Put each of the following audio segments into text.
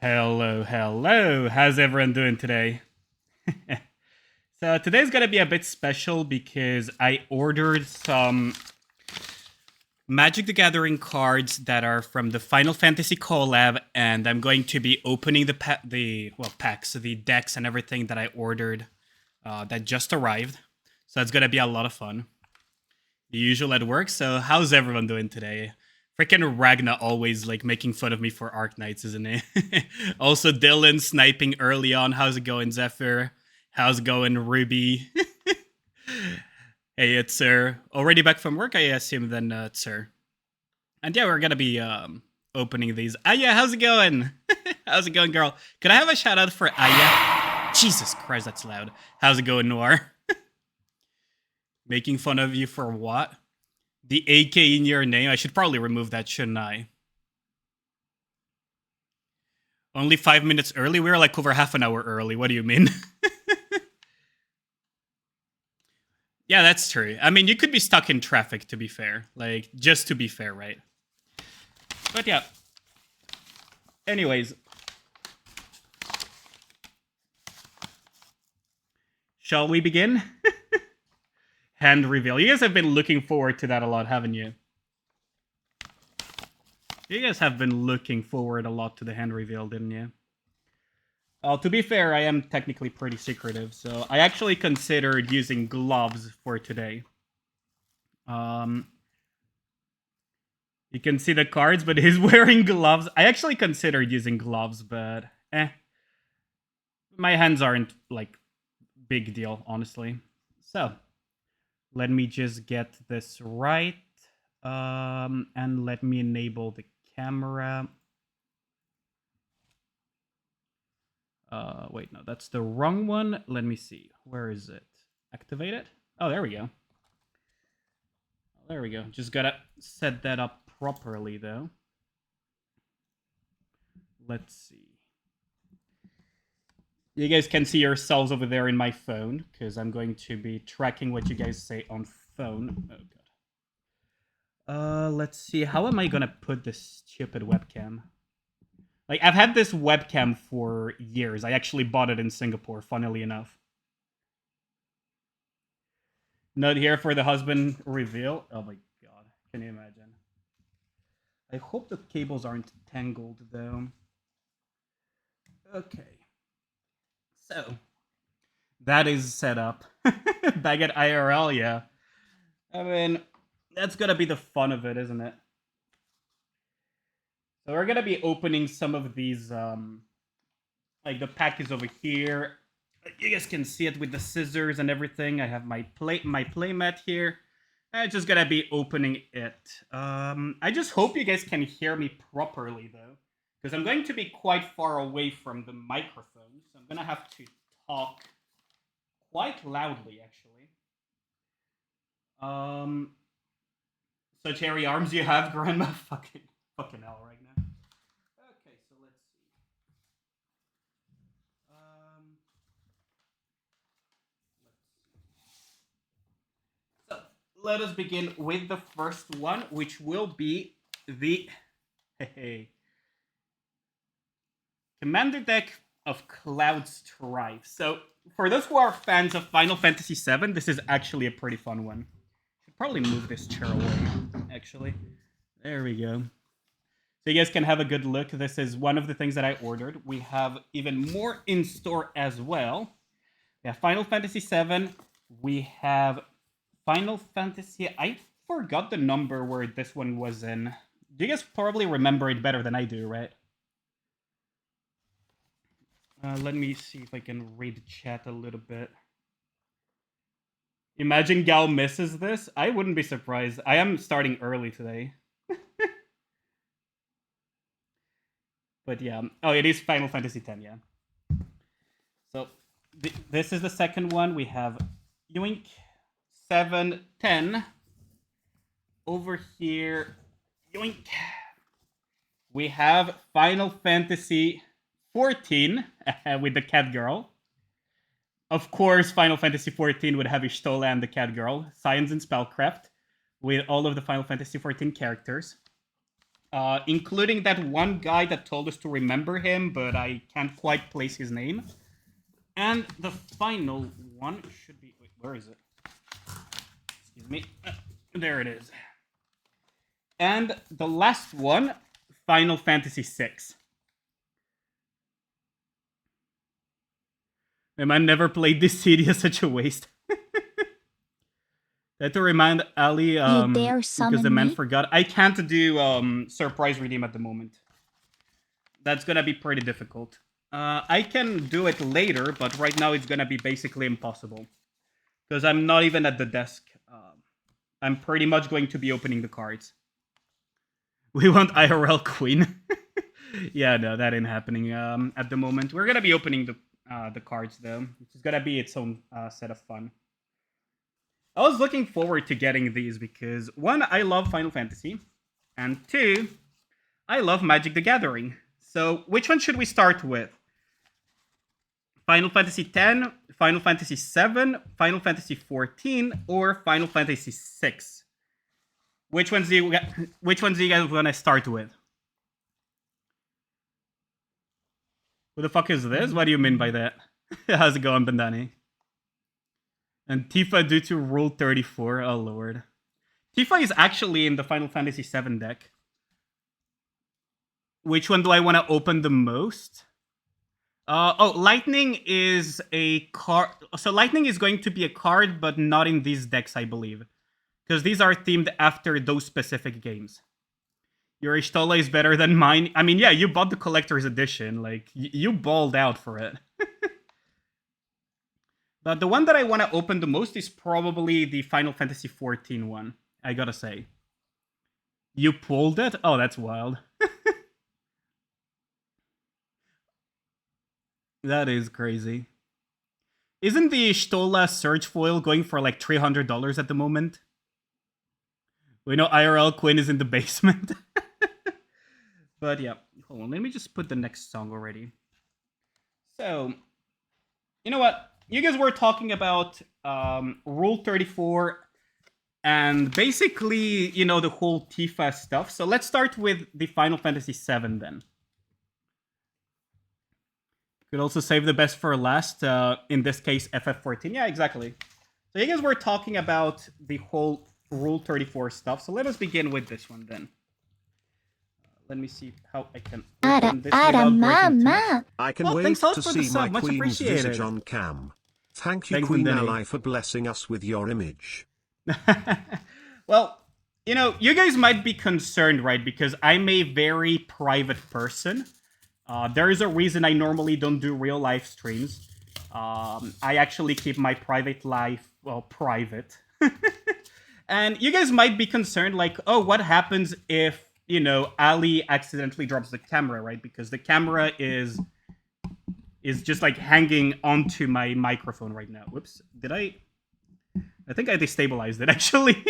Hello. How's everyone doing today? So today's gonna be a bit special because I ordered some Magic the Gathering cards that are from the Final Fantasy collab, and I'm going to be opening packs, the decks and everything that I ordered that just arrived. So it's gonna be a lot of fun. The usual at work. So how's everyone doing today? Freaking Ragna always like making fun of me for Arc Knights, isn't it? Also, Dylan sniping early on. How's it going, Zephyr? How's it going, Ruby? Hey, it's Sir. Already back from work, I assume, then, Sir. And yeah, we're gonna be opening these. Aya, how's it going? How's it going, girl? Could I have a shout out for Aya? Jesus Christ, that's loud. How's it going, Noir? Making fun of you for what? The AK in your name? I should probably remove that, shouldn't I? Only 5 minutes early? We're like over half an hour early. What do you mean? Yeah, that's true. I mean, you could be stuck in traffic, to be fair. Like, just to be fair, right? But yeah. Anyways. Shall we begin? Hand reveal. You guys have been looking forward to that a lot, haven't you? You guys have been looking forward a lot to the hand reveal, didn't you? To be fair, I am technically pretty secretive, so I actually considered using gloves for today. You can see the cards, but he's wearing gloves. I actually considered using gloves, but my hands aren't, like, big deal, honestly. So, let me just get this right. And let me enable the camera. Wait, no, that's the wrong one. Let me see. Where is it? Activate it? Oh, there we go. There we go. Just gotta set that up properly, though. Let's see. You guys can see yourselves over there in my phone, because I'm going to be tracking what you guys say on phone. Oh, God. Let's see. How am I gonna put this stupid webcam? Like, I've had this webcam for years. I actually bought it in Singapore, funnily enough. Not here for the husband reveal. Oh my God. Can you imagine? I hope the cables aren't tangled, though. Okay. So, that is set up. Back at IRL, yeah. I mean, that's gonna be the fun of it, isn't it? So we're gonna be opening some of these, like the pack is over here. You guys can see it with the scissors and everything. I have my playmat here. I'm just gonna be opening it. I just hope you guys can hear me properly, though, because I'm going to be quite far away from the microphone, so I'm gonna have to talk quite loudly, actually. Such hairy arms you have, Grandma. Fucking hell, right now. Okay, so let's see. So let us begin with the first one, which will be the Commander deck of Cloud Strife. So for those who are fans of Final Fantasy VII, this is actually a pretty fun one. Should probably move this chair away, actually. There we go. So you guys can have a good look. This is one of the things that I ordered. We have even more in store as well. We have Final Fantasy VII. We have Final Fantasy... I forgot the number where this one was in. You guys probably remember it better than I do, right? Let me see if I can read the chat a little bit. Imagine Gal misses this. I wouldn't be surprised. I am starting early today. But yeah. Oh, it is Final Fantasy X, yeah. So, this is the second one. We have Yoink 7, 10. Over here, Yoink. We have Final Fantasy 14 with the cat girl. Of course, Final Fantasy 14 would have Y'shtola and the cat girl. Science and Spellcraft with all of the Final Fantasy 14 characters. including that one guy that told us to remember him, but I can't quite place his name. And the final one should be... Wait, where is it? Excuse me. There it is. And the last one, Final Fantasy VI. Man, never played this CD, such a waste. I had to remind Ali because the man forgot. I can't do surprise redeem at the moment. That's gonna be pretty difficult. I can do it later, but right now it's gonna be basically impossible. Because I'm not even at the desk. I'm pretty much going to be opening the cards. We want IRL Queen. Yeah, no, that ain't happening at the moment. We're gonna be opening the cards though. It's gonna be its own set of fun. I was looking forward to getting these because, one, I love Final Fantasy, and two, I love Magic the Gathering. So, which one should we start with? Final Fantasy X, Final Fantasy VII, Final Fantasy XIV, or Final Fantasy VI? Which ones do you guys want to start with? Who the fuck is this? What do you mean by that? How's it going, Bandani? And Tifa due to Rule 34. Oh, Lord. Tifa is actually in the Final Fantasy VII deck. Which one do I want to open the most? Lightning is a card. So Lightning is going to be a card, but not in these decks, I believe. Because these are themed after those specific games. Your Ishtola is better than mine. I mean, yeah, you bought the collector's edition. Like, you balled out for it. But the one that I want to open the most is probably the Final Fantasy XIV one, I gotta say. You pulled it? Oh, that's wild. That is crazy. Isn't the Ishtola Surge Foil going for like $300 at the moment? We know IRL Quinn is in the basement. But yeah, hold on, let me just put the next song already. So, you know what? You guys were talking about Rule 34 and basically, you know, the whole Tifa stuff. So let's start with the Final Fantasy VII then. Could also save the best for last. In this case, FF14. Yeah, exactly. So you guys were talking about the whole Rule 34 stuff. So let us begin with this one then. Let me see how I can open this without breaking too much. I can wait to see my queen's visage on cam. Thank you, Queen Ally, for blessing us with your image. Well, you know, you guys might be concerned, right? Because I'm a very private person. There is a reason I normally don't do real life streams. I actually keep my private life, well, private. And you guys might be concerned, like, oh, what happens if, you know, Ali accidentally drops the camera, right? Because the camera is just like hanging onto my microphone right now. Whoops. Did I think I destabilized it, actually.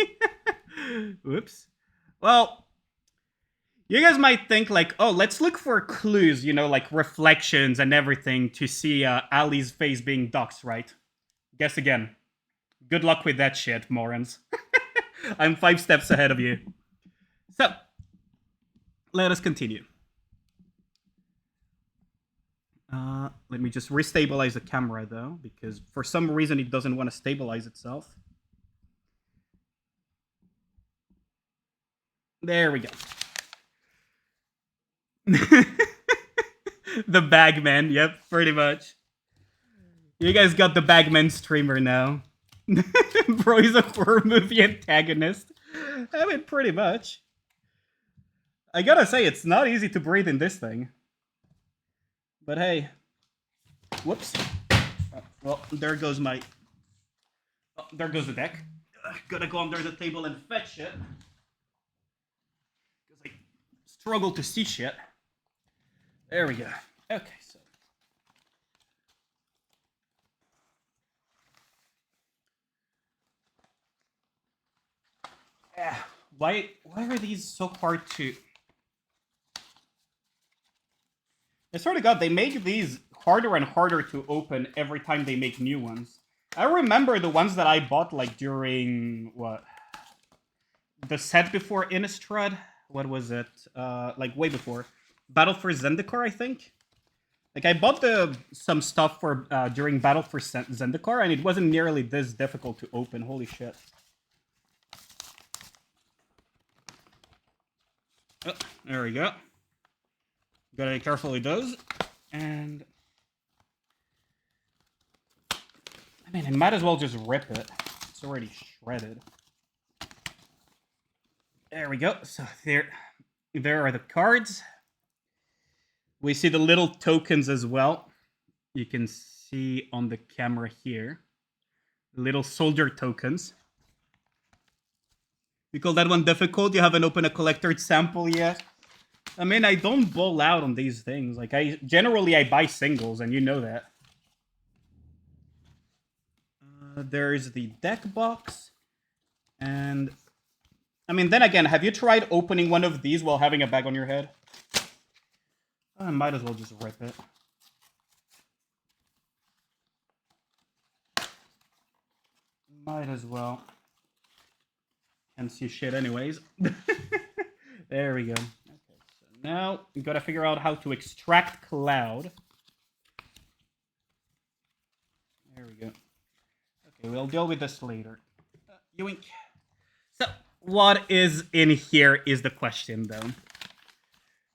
Whoops. Well, you guys might think like, oh, let's look for clues, you know, like reflections and everything to see Ali's face being doxed, right? Guess again. Good luck with that shit, morons. I'm 5 steps ahead of you. So, let us continue. Let me just restabilize the camera, though, because for some reason it doesn't want to stabilize itself. There we go. The Bagman, yep, pretty much. You guys got the Bagman streamer now. Bro, he's a horror movie antagonist. I mean, pretty much. I gotta say, it's not easy to breathe in this thing. But hey. Whoops. Well, there goes my... Oh, there goes the deck. Gotta go under the table and fetch shit. Because I struggle to see shit. There we go. Okay, so... Why are these so hard to... I swear to God, they make these harder and harder to open every time they make new ones. I remember the ones that I bought, like, during, what? The set before Innistrad? what was it? Like way before. Battle for Zendikar, I think. Like I bought some stuff for during Battle for Zendikar, and it wasn't nearly this difficult to open. Holy shit. Oh, there we go. Gotta be careful with those. And I mean, I might as well just rip it. It's already shredded. There we go. So there are the cards. We see the little tokens as well. You can see on the camera here. Little soldier tokens. You call that one difficult? You haven't opened a collector's sample yet? I mean, I don't ball out on these things. Like, I buy singles, and you know that. There's the deck box. And, I mean, then again, have you tried opening one of these while having a bag on your head? I might as well just rip it. Might as well. Can't see shit anyways. There we go. Okay, so now we gotta figure out how to extract Cloud. There we go. Okay, we'll deal with this later. Yoink. So, what is in here is the question, though.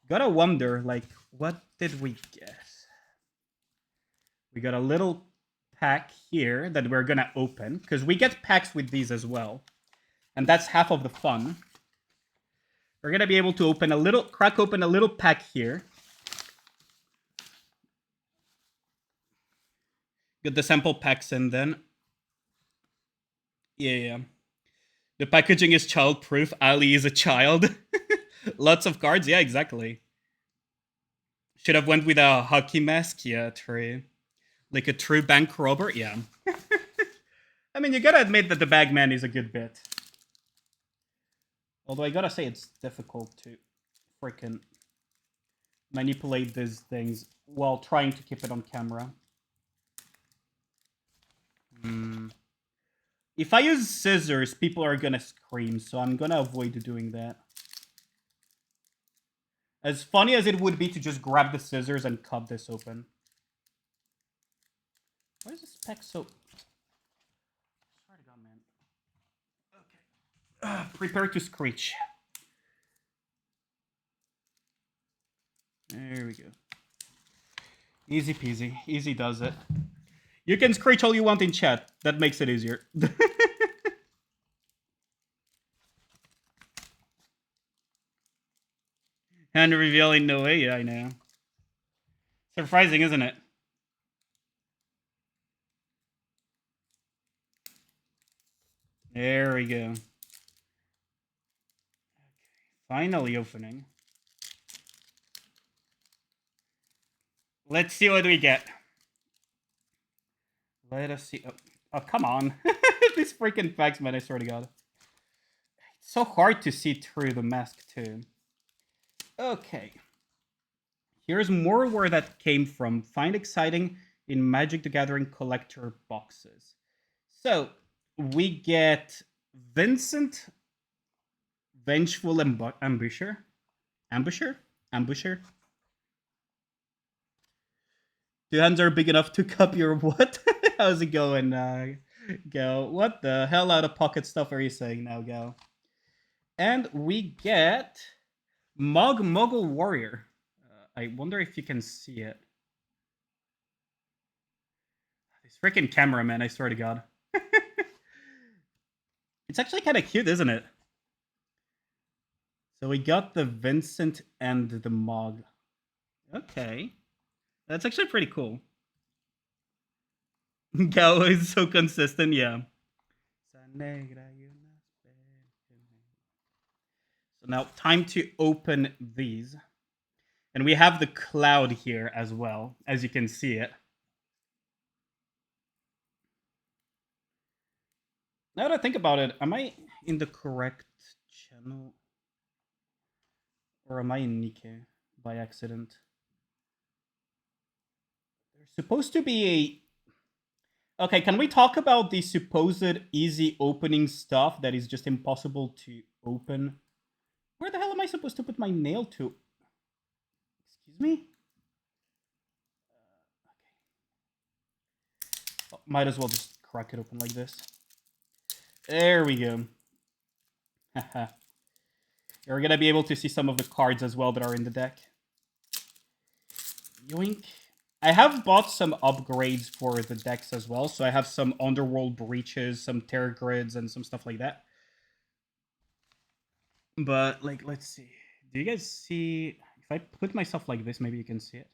Gotta wonder, like, what did we get? We got a little pack here that we're gonna open, because we get packs with these as well. And that's half of the fun. We're gonna be able to crack open a little pack here. Get the sample packs in then. Yeah. The packaging is child-proof. Ali is a child. Lots of cards. Yeah, exactly. Should have went with a hockey mask. Yeah, true. Like a true bank robber. Yeah. I mean, you gotta admit that the Bagman is a good bit. Although I gotta say it's difficult to freaking manipulate these things while trying to keep it on camera. If I use scissors, people are gonna scream, so I'm gonna avoid doing that. As funny as it would be to just grab the scissors and cut this open. Why is this pack so... Sorry to God, man. Okay. Prepare to screech. There we go. Easy peasy. Easy does it. You can screech all you want in chat. That makes it easier. Hand revealing, no way. Yeah, I know. Surprising, isn't it? There we go. Okay. Finally opening. Let's see what we get. Let us see. Oh come on. These freaking facts, man, I swear to God. It's so hard to see through the mask, too. Okay. Here's more where that came from. Find exciting in Magic the Gathering collector boxes. So, we get Vincent, Vengeful Ambusher. Ambusher? Two hands are big enough to cup your what? How's it going, Go? What the hell out of pocket stuff are you saying now, Go? And we get Muggle Warrior. I wonder if you can see it. This freaking cameraman, I swear to God. It's actually kind of cute, isn't it? So we got the Vincent and the Mog. Okay. That's actually pretty cool. Gao is so consistent, yeah. So now, time to open these. And we have the Cloud here as well, as you can see it. Now that I think about it, am I in the correct channel? Or am I in Nikke by accident? There's supposed to be a... Okay, can we talk about the supposed easy opening stuff that is just impossible to open Where the hell am I supposed to put my nail to? Excuse me? Okay. Oh, might as well just crack it open like this. There we go. Haha. You're gonna be able to see some of the cards as well that are in the deck. Yoink. I have bought some upgrades for the decks as well, so I have some Underworld Breaches, some Terror Grids, and some stuff like that. But, like, let's see. Do you guys see... If I put myself like this, maybe you can see it.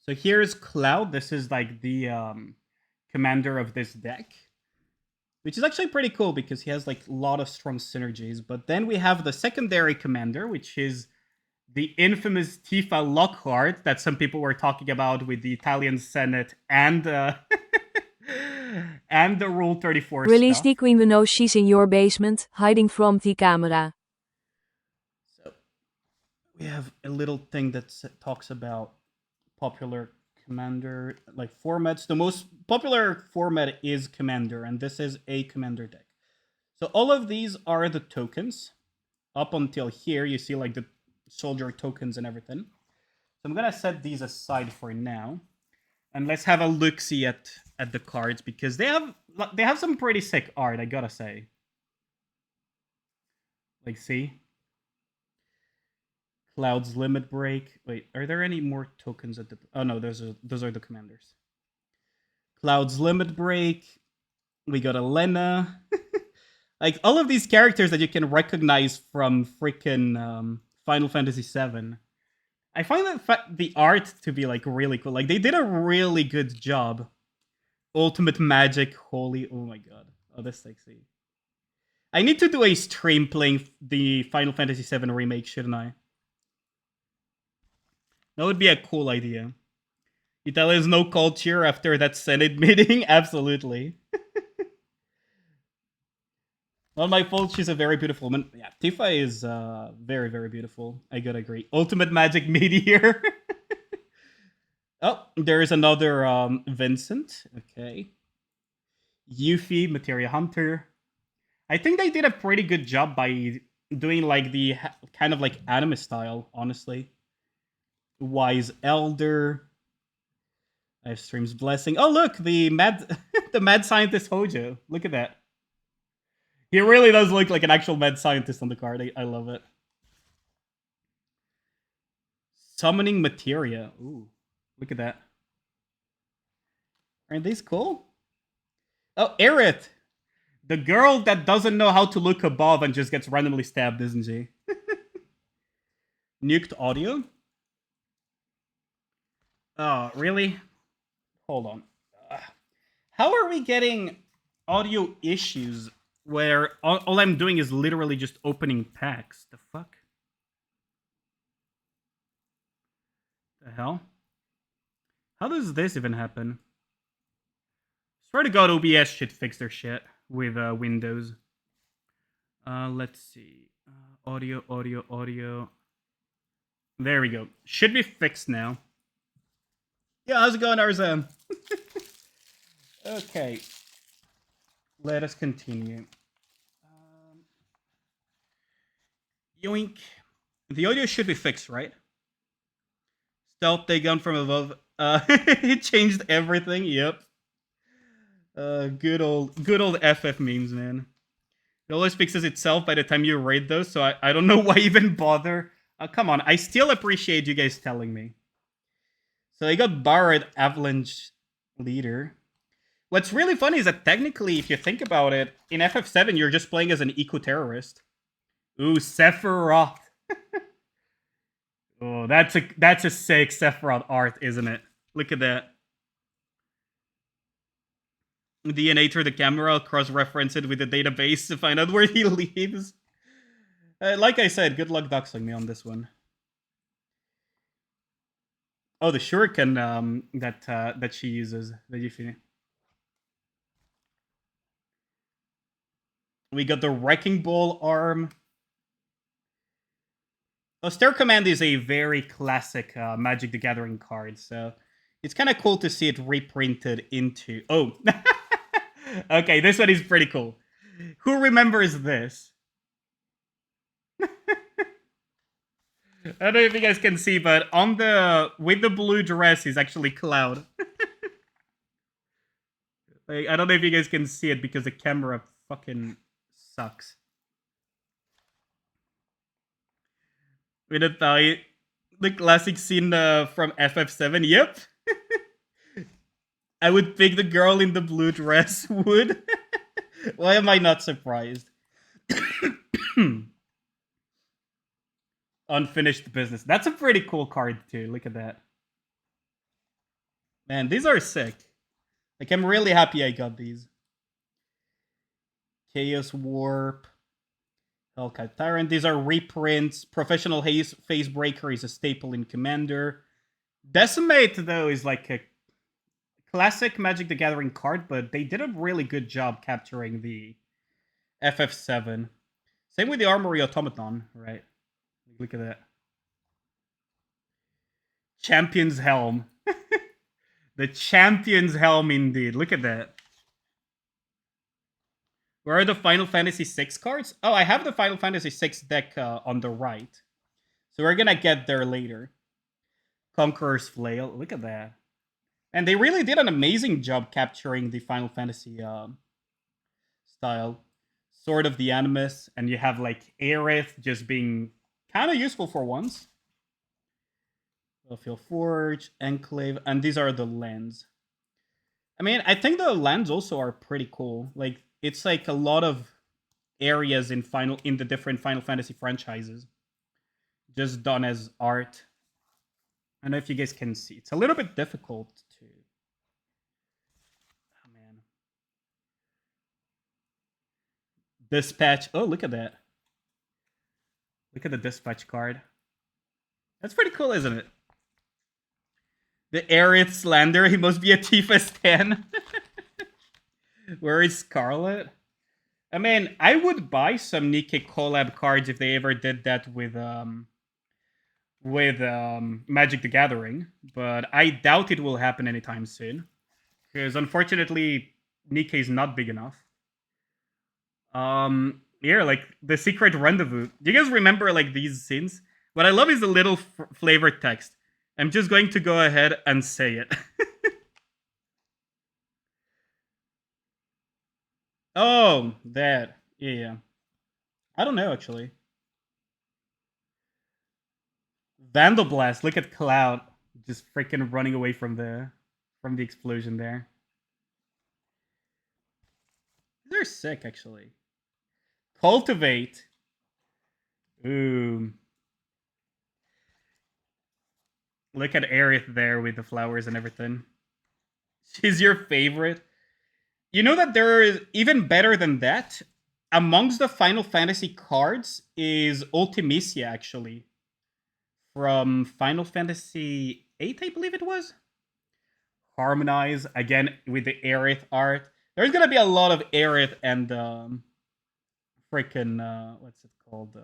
So here's Cloud. This is, like, the commander of this deck. Which is actually pretty cool, because he has, like, a lot of strong synergies. But then we have the secondary commander, which is the infamous Tifa Lockhart that some people were talking about with the Italian Senate and and the Rule 34 Release stuff. the queen, we know she's in your basement, hiding from the camera. So we have a little thing that talks about popular commander, like formats. The most popular format is commander, and this is a commander deck. So all of these are the tokens. Up until here, you see like the soldier tokens and everything. So I'm gonna set these aside for now, and let's have a look-see at the cards, because they have some pretty sick art, I gotta say. Like, see, Cloud's Limit Break. Wait, are there any more tokens at the? Oh no, those are the commanders. Cloud's Limit Break. We got Elena. Like all of these characters that you can recognize from freaking Final Fantasy VII. I find that the art to be like really cool. Like they did a really good job. Ultimate Magic, holy, oh my god. Oh, that's sexy. I need to do a stream playing the Final Fantasy VII remake, shouldn't I? That would be a cool idea. Italia's no culture after that Senate meeting? Absolutely. Not my fault, she's a very beautiful woman. Yeah, Tifa is very, very beautiful. I gotta agree. Ultimate Magic Meteor. Oh, there is another Vincent. Okay. Yuffie, Materia Hunter. I think they did a pretty good job by doing like the kind of like anime style, honestly. Wise Elder. I have Stream's Blessing. Oh look, the mad the mad scientist Hojo. Look at that. He really does look like an actual mad scientist on the card. I love it. Summoning Materia. Ooh, look at that. Aren't these cool? Oh, Aerith! The girl that doesn't know how to look above and just gets randomly stabbed, isn't she? Nuked audio? Oh, really? Hold on. How are we getting audio issues where all I'm doing is literally just opening packs? The fuck? The hell? How does this even happen? Swear to God, OBS should fix their shit with Windows. Let's see. Audio. There we go. Should be fixed now. Yeah, how's it going, Arzam? Okay. Let us continue. Yoink. The audio should be fixed, right? Stealth take gun from above. It changed everything. Yep. Good old FF memes, man. It always fixes itself by the time you raid those, so I don't know why even bother. Come on, I still appreciate you guys telling me. So I got Barret Avalanche Leader. What's really funny is that technically, if you think about it, in FF7 you're just playing as an eco-terrorist. Ooh, Sephiroth. Oh, that's a sick Sephiroth art, isn't it? Look at that. DNA through the camera, cross-reference it with the database to find out where he lives. Like I said, good luck doxing me on this one. Oh, the shuriken that she uses, the Yuffie. We got the Wrecking Ball arm. Austere Command is a very classic Magic the Gathering card, so it's kind of cool to see it reprinted into... Oh! Okay, this one is pretty cool. Who remembers this? I don't know if you guys can see, but on the with the blue dress is actually Cloud. Like, I don't know if you guys can see it because the camera fucking sucks. With a tie, the classic scene from FF7. Yep. I would pick the girl in the blue dress. Would. Why am I not surprised? Unfinished business. That's a pretty cool card too. Look at that. Man, these are sick. Like, I'm really happy I got these. Chaos Warp. Hellcat Tyrant. These are reprints. Professional Phase Breaker is a staple in Commander. Decimate, though, is like a classic Magic the Gathering card, but they did a really good job capturing the FF7. Same with the Armory Automaton, right? Look at that. Champion's Helm. The Champion's Helm, indeed. Look at that. Where are the Final Fantasy VI cards? Oh, I have the Final Fantasy VI deck on the right. So we're going to get there later. Conqueror's Flail. Look at that. And they really did an amazing job capturing the Final Fantasy style. Sword of the Animus. And you have, like, Aerith just being kind of useful for once. Battlefield Forge, Enclave, and these are the lands. I mean, I think the lands also are pretty cool. Like, it's like a lot of areas in the different Final Fantasy franchises, just done as art. I don't know if you guys can see. It's a little bit difficult to. Oh man. Dispatch. Oh, look at that. Look at the dispatch card. That's pretty cool, isn't it? The Aerith Slander, he must be a Tifa stan. Where is Scarlet? I mean, I would buy some Nikke collab cards if they ever did that with Magic the Gathering, but I doubt it will happen anytime soon. Because unfortunately, Nikke is not big enough. Here, like the Secret Rendezvous. Do you guys remember like these scenes? What I love is the little flavored text. I'm just going to go ahead and say it. Oh, that. Yeah. I don't know, actually. Vandal Blast. Look at Cloud. Just freaking running away from the explosion there. They're sick, actually. Cultivate. Ooh. Look at Aerith there with the flowers and everything. She's your favorite. You know that there is even better than that? Amongst the Final Fantasy cards is Ultimisia, actually. From Final Fantasy VIII, I believe it was. Harmonize, again, with the Aerith art. There's gonna be a lot of Aerith and freaking, what's it called?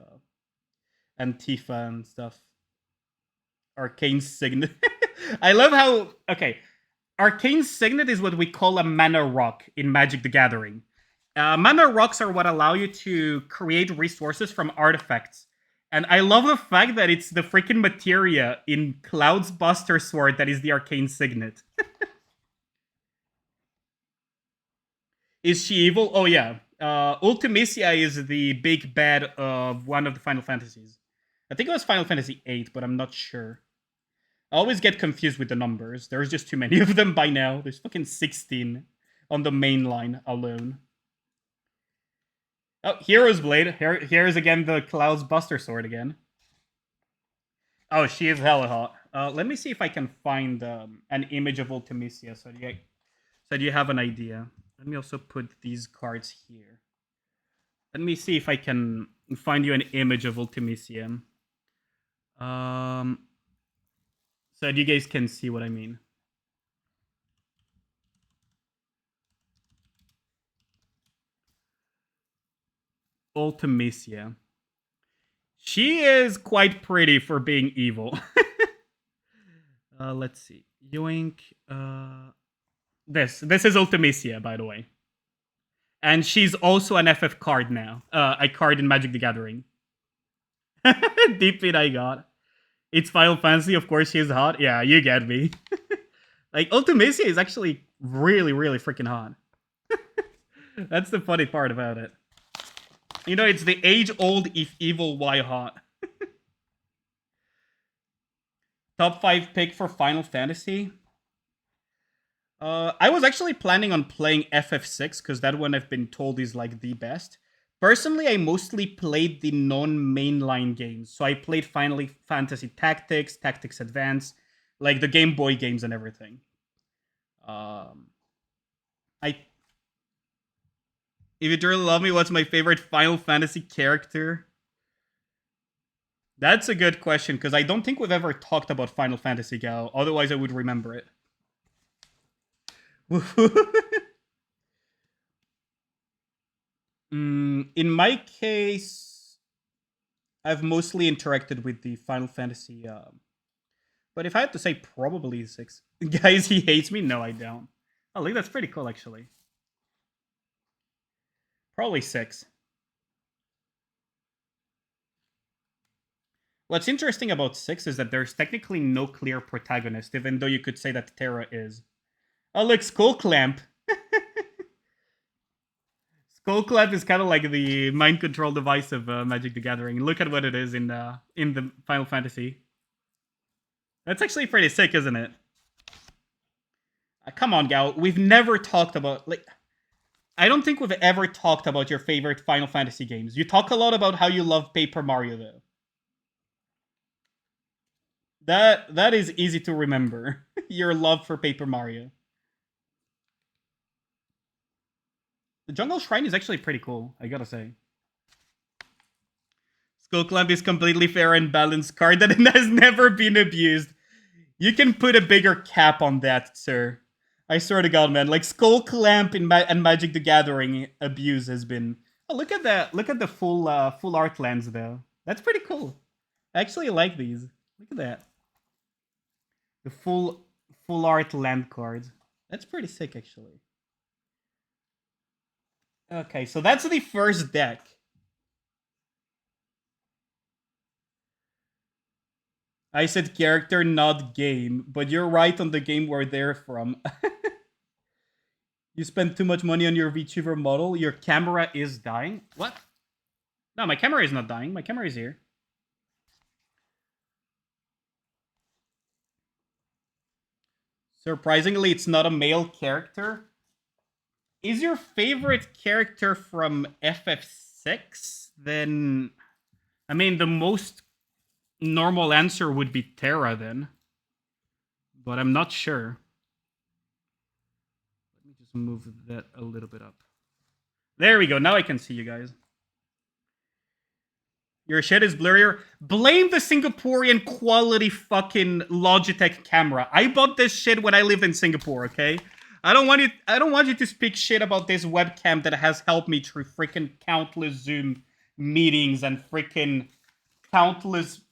Antifa and stuff. Arcane Signet. I love how, okay, Arcane Signet is what we call a mana rock in Magic the Gathering. Mana rocks are what allow you to create resources from artifacts. And I love the fact that it's the freaking materia in Cloud's Buster Sword that is the Arcane Signet. Is she evil? Oh yeah. Ultimisia is the big bad of one of the Final Fantasies. I think it was Final Fantasy VIII, but I'm not sure. I always get confused with the numbers. There's just too many of them by now. There's fucking 16 on the main line alone. Oh, Hero's Blade. Here's again the Cloud's Buster Sword again. Oh, she is hella hot. Let me see if I can find an image of Ultimisia so you have an idea. Let me also put these cards here. Let me see if I can find you an image of Ultimisia. So you guys can see what I mean. Ultimisia. She is quite pretty for being evil. Let's see. Yoink. This is Ultimisia, by the way. And she's also an FF card now. A card in Magic the Gathering. Deep in I got. It's Final Fantasy, of course she's hot. Yeah, you get me. Like, Ultimacia is actually really, really freaking hot. That's the funny part about it. You know, it's the age-old if evil, why hot. Top 5 pick for Final Fantasy? I was actually planning on playing FF6, because that one I've been told is like the best. Personally, I mostly played the non-mainline games. So I played Final Fantasy Tactics, Tactics Advance, like the Game Boy games and everything. If you truly love me, what's my favorite Final Fantasy character? That's a good question, because I don't think we've ever talked about Final Fantasy, Gal. Otherwise, I would remember it. In my case, I've mostly interacted with the Final Fantasy. But if I had to say, probably 6. Guys, he hates me? No, I don't. Oh, look, that's pretty cool, actually. Probably 6. What's interesting about 6 is that there's technically no clear protagonist, even though you could say that Terra is. Oh, look, Skull Clamp. Skull Clamp is kind of like the mind control device of Magic the Gathering. Look at what it is in the Final Fantasy. That's actually pretty sick, isn't it? Come on, Gal. We've never talked about... like. I don't think we've ever talked about your favorite Final Fantasy games. You talk a lot about how you love Paper Mario, though. That is easy to remember. Your love for Paper Mario. The Jungle Shrine is actually pretty cool, I gotta say. Skull Clamp is completely fair and balanced card that has never been abused. You can put a bigger cap on that, sir. I swear to God, man. Like, Skull Clamp and Magic the Gathering abuse has been... Oh, look at that. Look at the full art lands, though. That's pretty cool. I actually like these. Look at that. The full art land cards. That's pretty sick, actually. Okay, so that's the first deck. I said character, not game, but you're right on the game where they're from. You spent too much money on your VTuber model. Your camera is dying. What? No, my camera is not dying. My camera is here. Surprisingly, it's not a male character. Is your favorite character from FF6? Then, I mean, the most normal answer would be Terra then. But I'm not sure. Let me just move that a little bit up. There we go. Now I can see you guys. Your shit is blurrier. Blame the Singaporean quality fucking Logitech camera. I bought this shit when I lived in Singapore, okay? I don't want you to speak shit about this webcam that has helped me through freaking countless Zoom meetings and freaking countless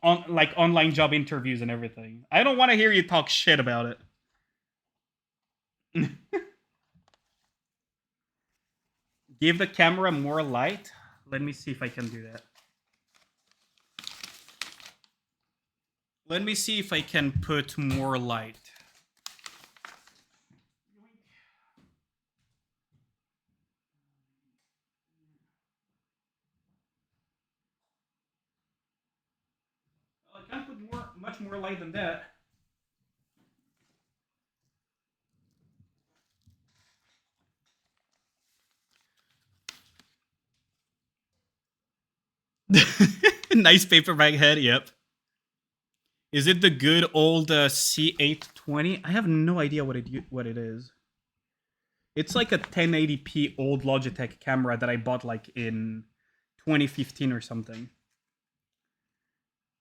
online job interviews and everything. I don't want to hear you talk shit about it. Give the camera more light. Let me see if I can do that. Let me see if I can put more light. I can't put much more light than that. Nice paperback head, yep. Is it the good old C820? I have no idea what it is. It's like a 1080p old Logitech camera that I bought like in 2015 or something.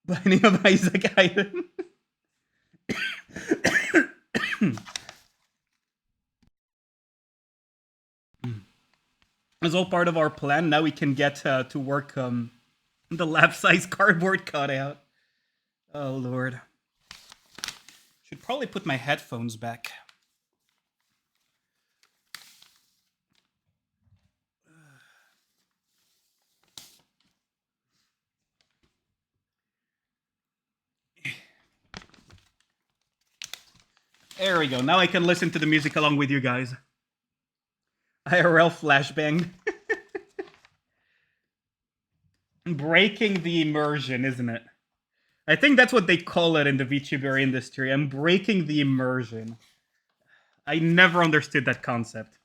Binding of Isaac item. It's all part of our plan. Now we can get to work the lap-size cardboard cutout. Oh, Lord. Should probably put my headphones back. There we go. Now I can listen to the music along with you guys. IRL flashbang. Breaking the immersion, isn't it? I think that's what they call it in the VTuber industry. I'm breaking the immersion. I never understood that concept.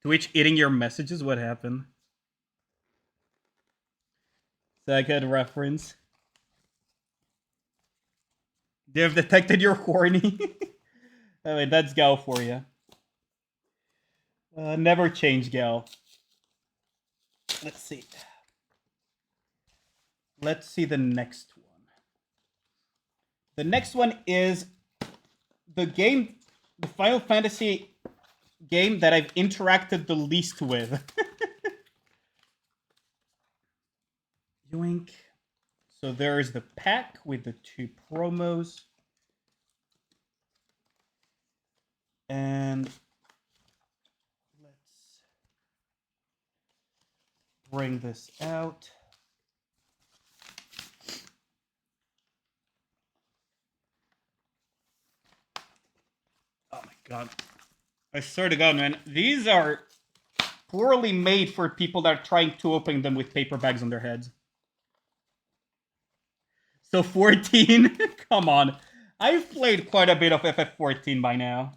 Twitch eating your messages? What happened? Second reference. They have detected you're horny. Oh, wait, that's Gal for you. Never change, Gal. Let's see. Let's see the next one. The next one is the game, the Final Fantasy game that I've interacted the least with. Yoink. So there's the pack with the 2 promos. And let's bring this out. Oh my god. I swear to god, man. These are poorly made for people that are trying to open them with paper bags on their heads. So 14? Come on. I've played quite a bit of FF14 by now.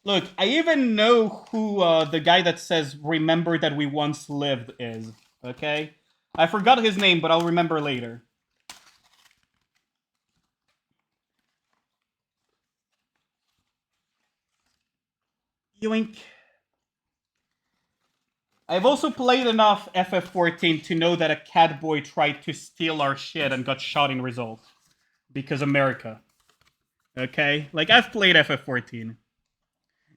Look, I even know who the guy that says, "Remember that we once lived" is, okay? I forgot his name, but I'll remember later. Yoink. I've also played enough FF14 to know that a cat boy tried to steal our shit and got shot in result. Because America. Okay? Like, I've played FF14.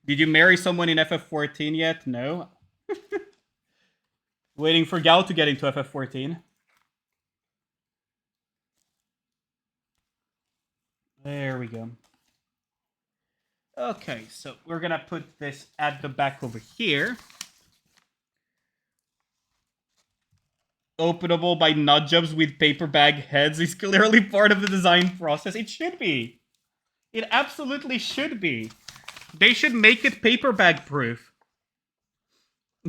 Did you marry someone in FF14 yet? No. Waiting for Gal to get into FF14. There we go. Okay, so we're gonna put this at the back over here. Openable by nutjobs with paper bag heads is clearly part of the design process. It should be. It absolutely should be. They should make it paper bag proof.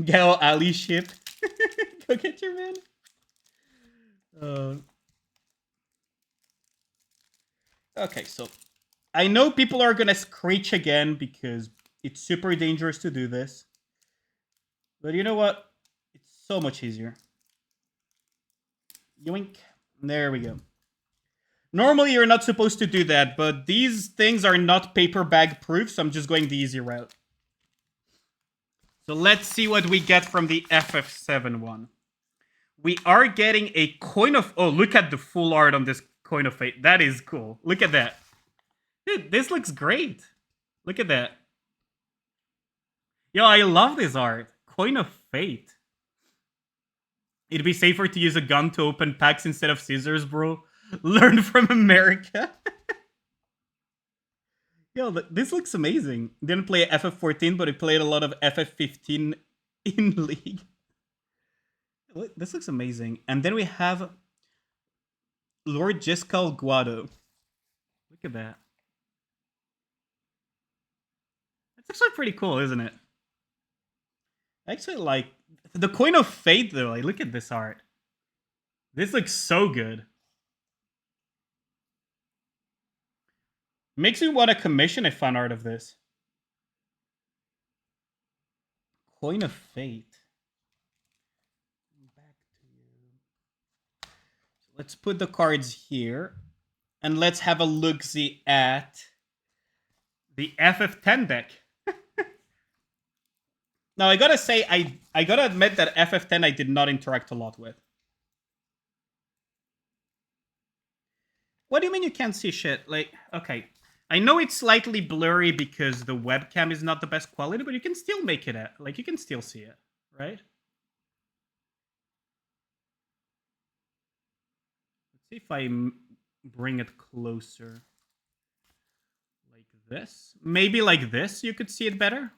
Gal Ali ship. Go get your man. Okay, so I know people are gonna screech again because it's super dangerous to do this. But you know what? It's so much easier. Yoink. There we go. Normally you're not supposed to do that, but these things are not paper bag proof, so I'm just going the easy route. So let's see what we get from the FF7 one. We are getting a coin of... Oh, look at the full art on this coin of fate. That is cool. Look at that. Dude, this looks great. Look at that. Yo, I love this art. Coin of fate. It'd be safer to use a gun to open packs instead of scissors, bro. Learn from America. Yo, this looks amazing. Didn't play FF14, but I played a lot of FF15 in League. This looks amazing. And then we have Lord Jiscal Guado. Look at that. That's actually pretty cool, isn't it? I actually like the Coin of Fate, though. Like, look at this art. This looks so good. Makes me want to commission a fan art of this. Coin of Fate. Back to you. So let's put the cards here. And let's have a look-see at the FF10 deck. Now, I gotta say, I gotta admit that FF10 I did not interact a lot with. What do you mean you can't see shit? Like, okay. I know it's slightly blurry because the webcam is not the best quality, but you can still make it out. Like, you can still see it, right? Let's see if I bring it closer. Like this. Maybe like this, you could see it better.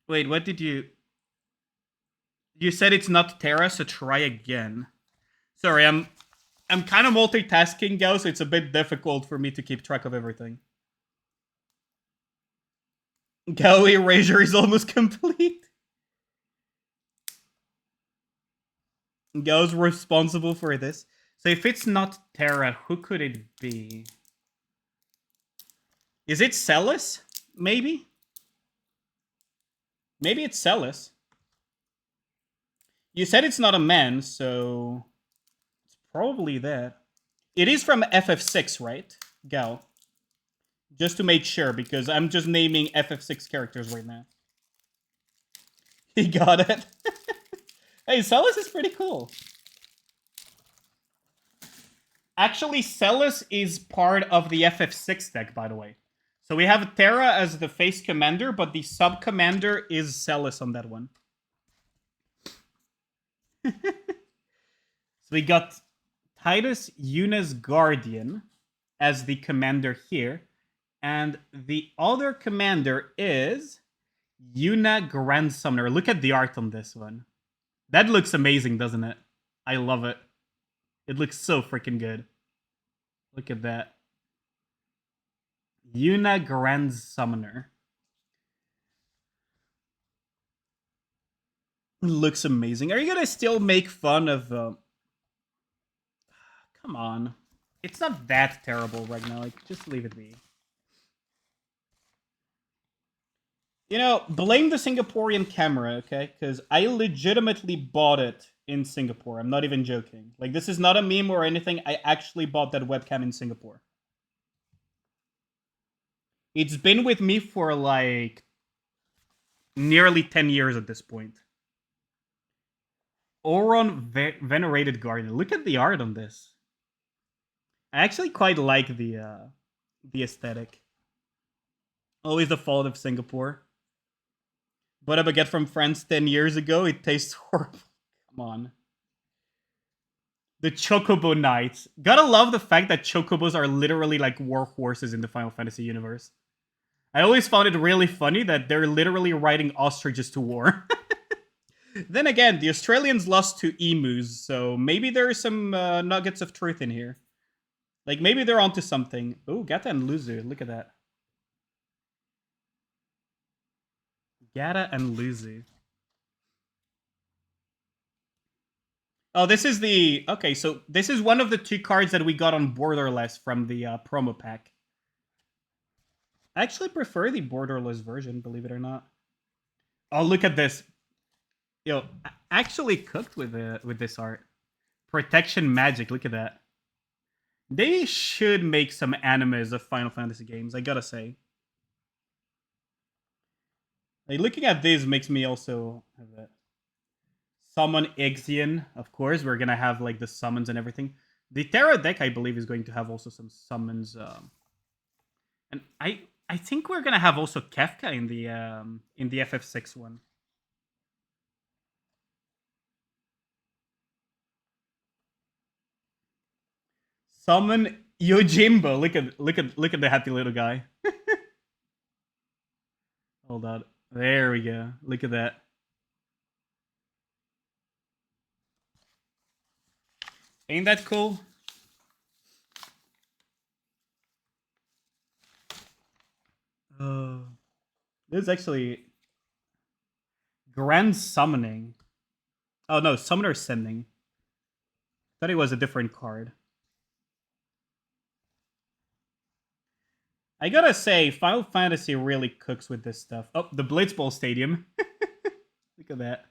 Wait, what did you... You said it's not Terra, so try again. Sorry, I'm I'm kind of multitasking, Gao, so it's a bit difficult for me to keep track of everything. Gao erasure is almost complete. Gao's responsible for this. So if it's not Terra, who could it be? Is it Celis? Maybe? Maybe it's Celis. You said it's not a man, so it's probably that. It is from FF6, right, Gao? Just to make sure, because I'm just naming FF6 characters right now. He got it. Hey, Celis is pretty cool. Actually, Celis is part of the FF6 deck, by the way. So we have Terra as the face commander, but the sub-commander is Celis on that one. So we got Titus Yuna's Guardian as the commander here. And the other commander is Yuna Grand Summoner. Look at the art on this one. That looks amazing, doesn't it? I love it. It looks so freaking good. Look at that. Yuna Grand Summoner. Looks amazing. Are you gonna still make fun of... Come on. It's not that terrible right now. Like, just leave it be. You know, blame the Singaporean camera, okay? Because I legitimately bought it in Singapore. I'm not even joking. Like, this is not a meme or anything. I actually bought that webcam in Singapore. It's been with me for, like, nearly 10 years at this point. Oron Venerated Guardian. Look at the art on this. I actually quite like the aesthetic. Always the fault of Singapore. But a baguette from France 10 years ago, it tastes horrible. Come on. The Chocobo Knights. Gotta love the fact that Chocobos are literally like war horses in the Final Fantasy universe. I always found it really funny that they're literally riding ostriches to war. Then again, the Australians lost to emus, so maybe there are some nuggets of truth in here. Like, maybe they're onto something. Oh, Gata and Luzu. Look at that. Gata and Luzu. Oh, this is the... Okay, so this is one of the 2 cards that we got on Borderless from the promo pack. I actually prefer the Borderless version, believe it or not. Oh, look at this. Yo, I actually cooked with this art. Protection Magic, look at that. They should make some animes of Final Fantasy games, I gotta say. Like, looking at this makes me also have that. Summon Ixion, of course. We're gonna have like the summons and everything. The Terra deck, I believe, is going to have also some summons. And I think we're gonna have also Kefka in the FF6 one. Summon Yojimbo. Look at the happy little guy. Hold on. There we go. Look at that. Ain't that cool? This is actually Grand Summoning. Oh no, Summoner Sending. Thought it was a different card. I gotta say, Final Fantasy really cooks with this stuff. Oh, the Blitzball Stadium. Look at that.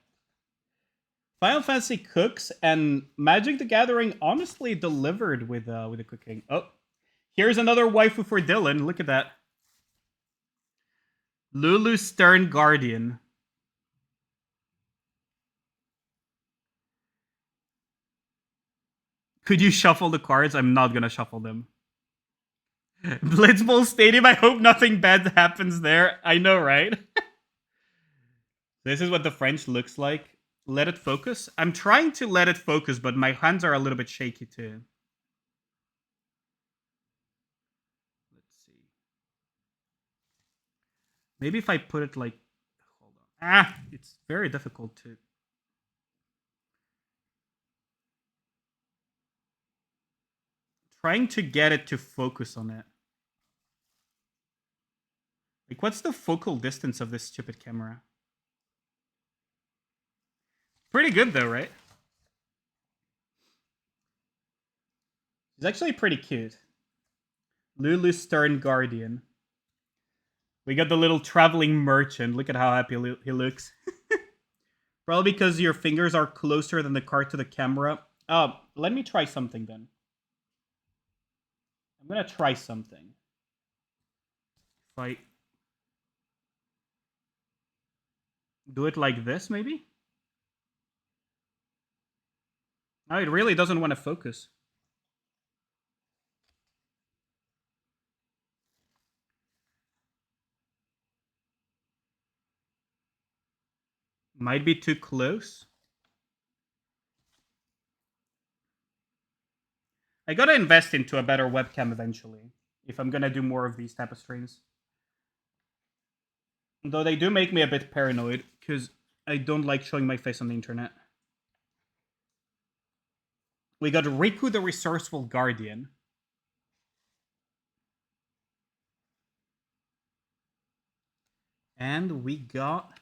Final Fantasy cooks, and Magic the Gathering honestly delivered with the cooking. Oh, here's another waifu for Dylan. Look at that. Lulu Stern Guardian. Could you shuffle the cards? I'm not gonna shuffle them. Blitzball Stadium, I hope nothing bad happens there. I know, right? This is what the French looks like. Let it focus. I'm trying to let it focus, but my hands are a little bit shaky too. Let's see. Maybe if I put it like... Hold on. It's very difficult to... trying to get it to focus on it. Like, what's the focal distance of this stupid camera? Pretty good though, right? He's actually pretty cute. Lulu Stern Guardian. We got the little traveling merchant. Look at how happy he looks. Probably because your fingers are closer than the card to the camera. Let me try something then. I'm gonna try something. If I do it like this, maybe? No, it really doesn't want to focus. Might be too close. I gotta invest into a better webcam eventually, if I'm gonna do more of these type of streams. Though they do make me a bit paranoid, because I don't like showing my face on the internet. We got Riku the Resourceful Guardian. And we got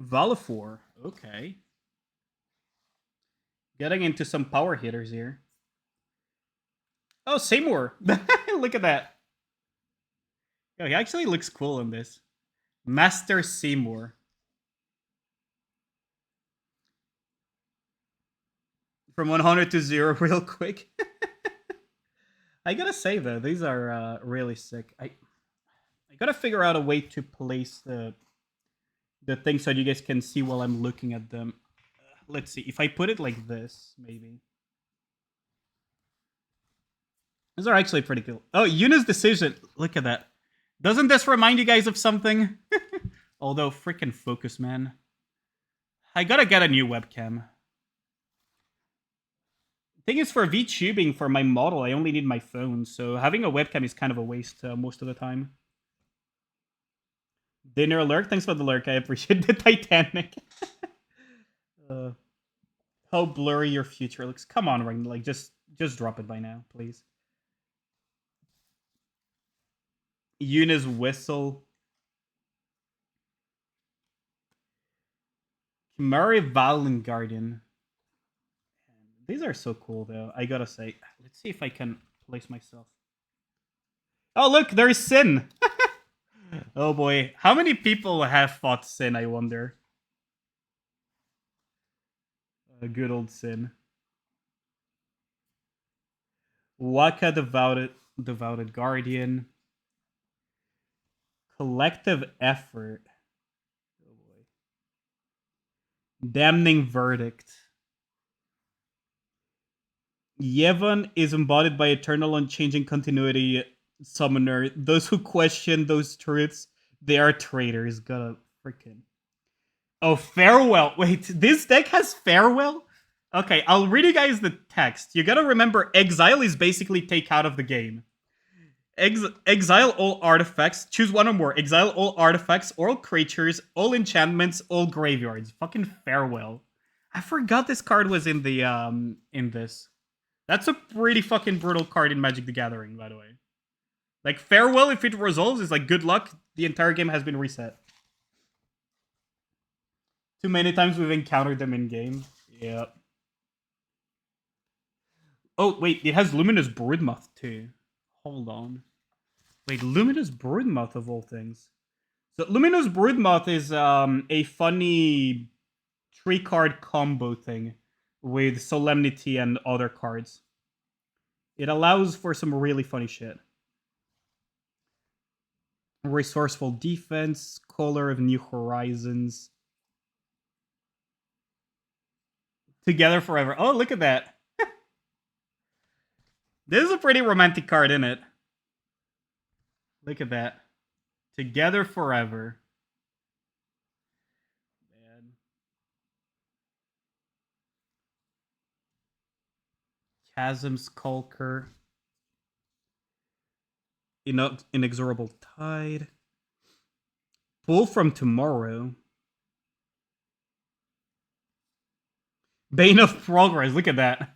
Valifor. Okay. Getting into some power hitters here. Oh, Seymour. Look at that. Yo, he actually looks cool in this. Master Seymour. From 100 to 0 real quick. I gotta say though, these are really sick. I gotta figure out a way to place the thing so you guys can see while I'm looking at them. Let's see, if I put it like this, maybe. These are actually pretty cool. Oh, Yuna's decision. Look at that. Doesn't this remind you guys of something? Although, freaking focus, man. I gotta get a new webcam. Thing is, for VTubing, for my model, I only need my phone, so having a webcam is kind of a waste most of the time. Dinner alert? Thanks for the lurk, I appreciate the Titanic. How blurry your future looks. Come on, Ring, like, just drop it by now, please. Yuna's whistle. Kimari Valen Guardian. These are so cool, though. I gotta say. Let's see if I can place myself. Oh, look, there's Sin. Oh boy, how many people have fought Sin? I wonder. A good old Sin. Waka Devoted Guardian. Collective Effort. Oh boy. Damning Verdict. Yevon is embodied by eternal unchanging continuity summoner. Those who question those truths, they are traitors. Gotta freaking. Oh, Farewell. Wait, this deck has Farewell? Okay, I'll read you guys the text. You gotta remember, Exile is basically take out of the game. Exile all artifacts. Choose one or more. Exile all artifacts, all creatures, all enchantments, all graveyards. Fucking Farewell. I forgot this card was in the in this. That's a pretty fucking brutal card in Magic the Gathering, by the way. Like, Farewell, if it resolves, is like, good luck. The entire game has been reset. Too many times we've encountered them in-game. Yep. Oh, wait, it has Luminous Broodmoth, too. Hold on. Wait, Luminous Broodmoth, of all things. So, Luminous Broodmoth is a funny 3-card combo thing with Solemnity and other cards. It allows for some really funny shit. Resourceful Defense, Color of New Horizons. Together Forever. Oh, look at that. This is a pretty romantic card, isn't it? Look at that. Together Forever. Man. Chasm Skulker. Inexorable Tide. Pull from Tomorrow. Bane of Progress. Look at that.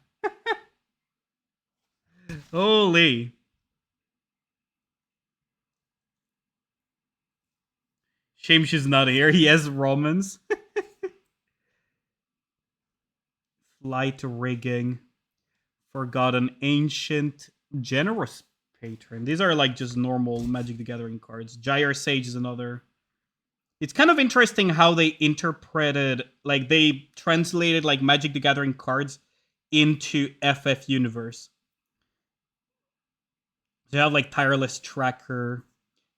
Holy. Shame she's not here. He has Romans. Flight rigging. Forgotten Ancient. Generous Patron. These are like just normal Magic the Gathering cards. Gyre Sage is another. It's kind of interesting how they interpreted, like they translated like Magic the Gathering cards into FF Universe. They have like Tireless Tracker,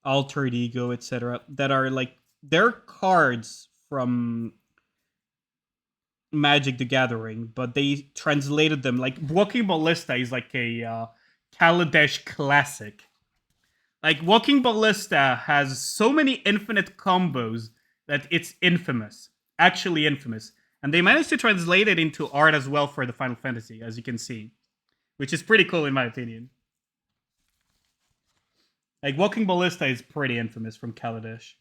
Altered Ego, etc. that are like they're cards from Magic the Gathering, but they translated them like Walking Ballista is like a Kaladesh classic. Like Walking Ballista has so many infinite combos that it's infamous, actually infamous, and they managed to translate it into art as well for the Final Fantasy, as you can see, which is pretty cool in my opinion. Like Walking Ballista is pretty infamous from Kaladesh.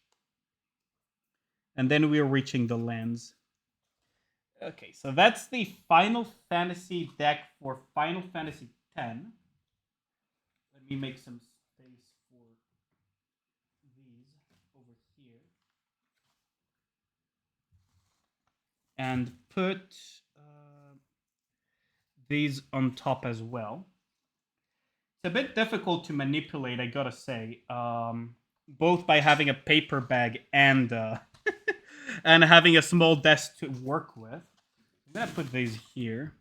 And then we're reaching the lands. Okay, so that's the Final Fantasy deck for Final Fantasy X. Let me make some space for these over here. And put these on top as well. It's a bit difficult to manipulate, I gotta say. Both by having a paper bag and and having a small desk to work with. I'm gonna put these here.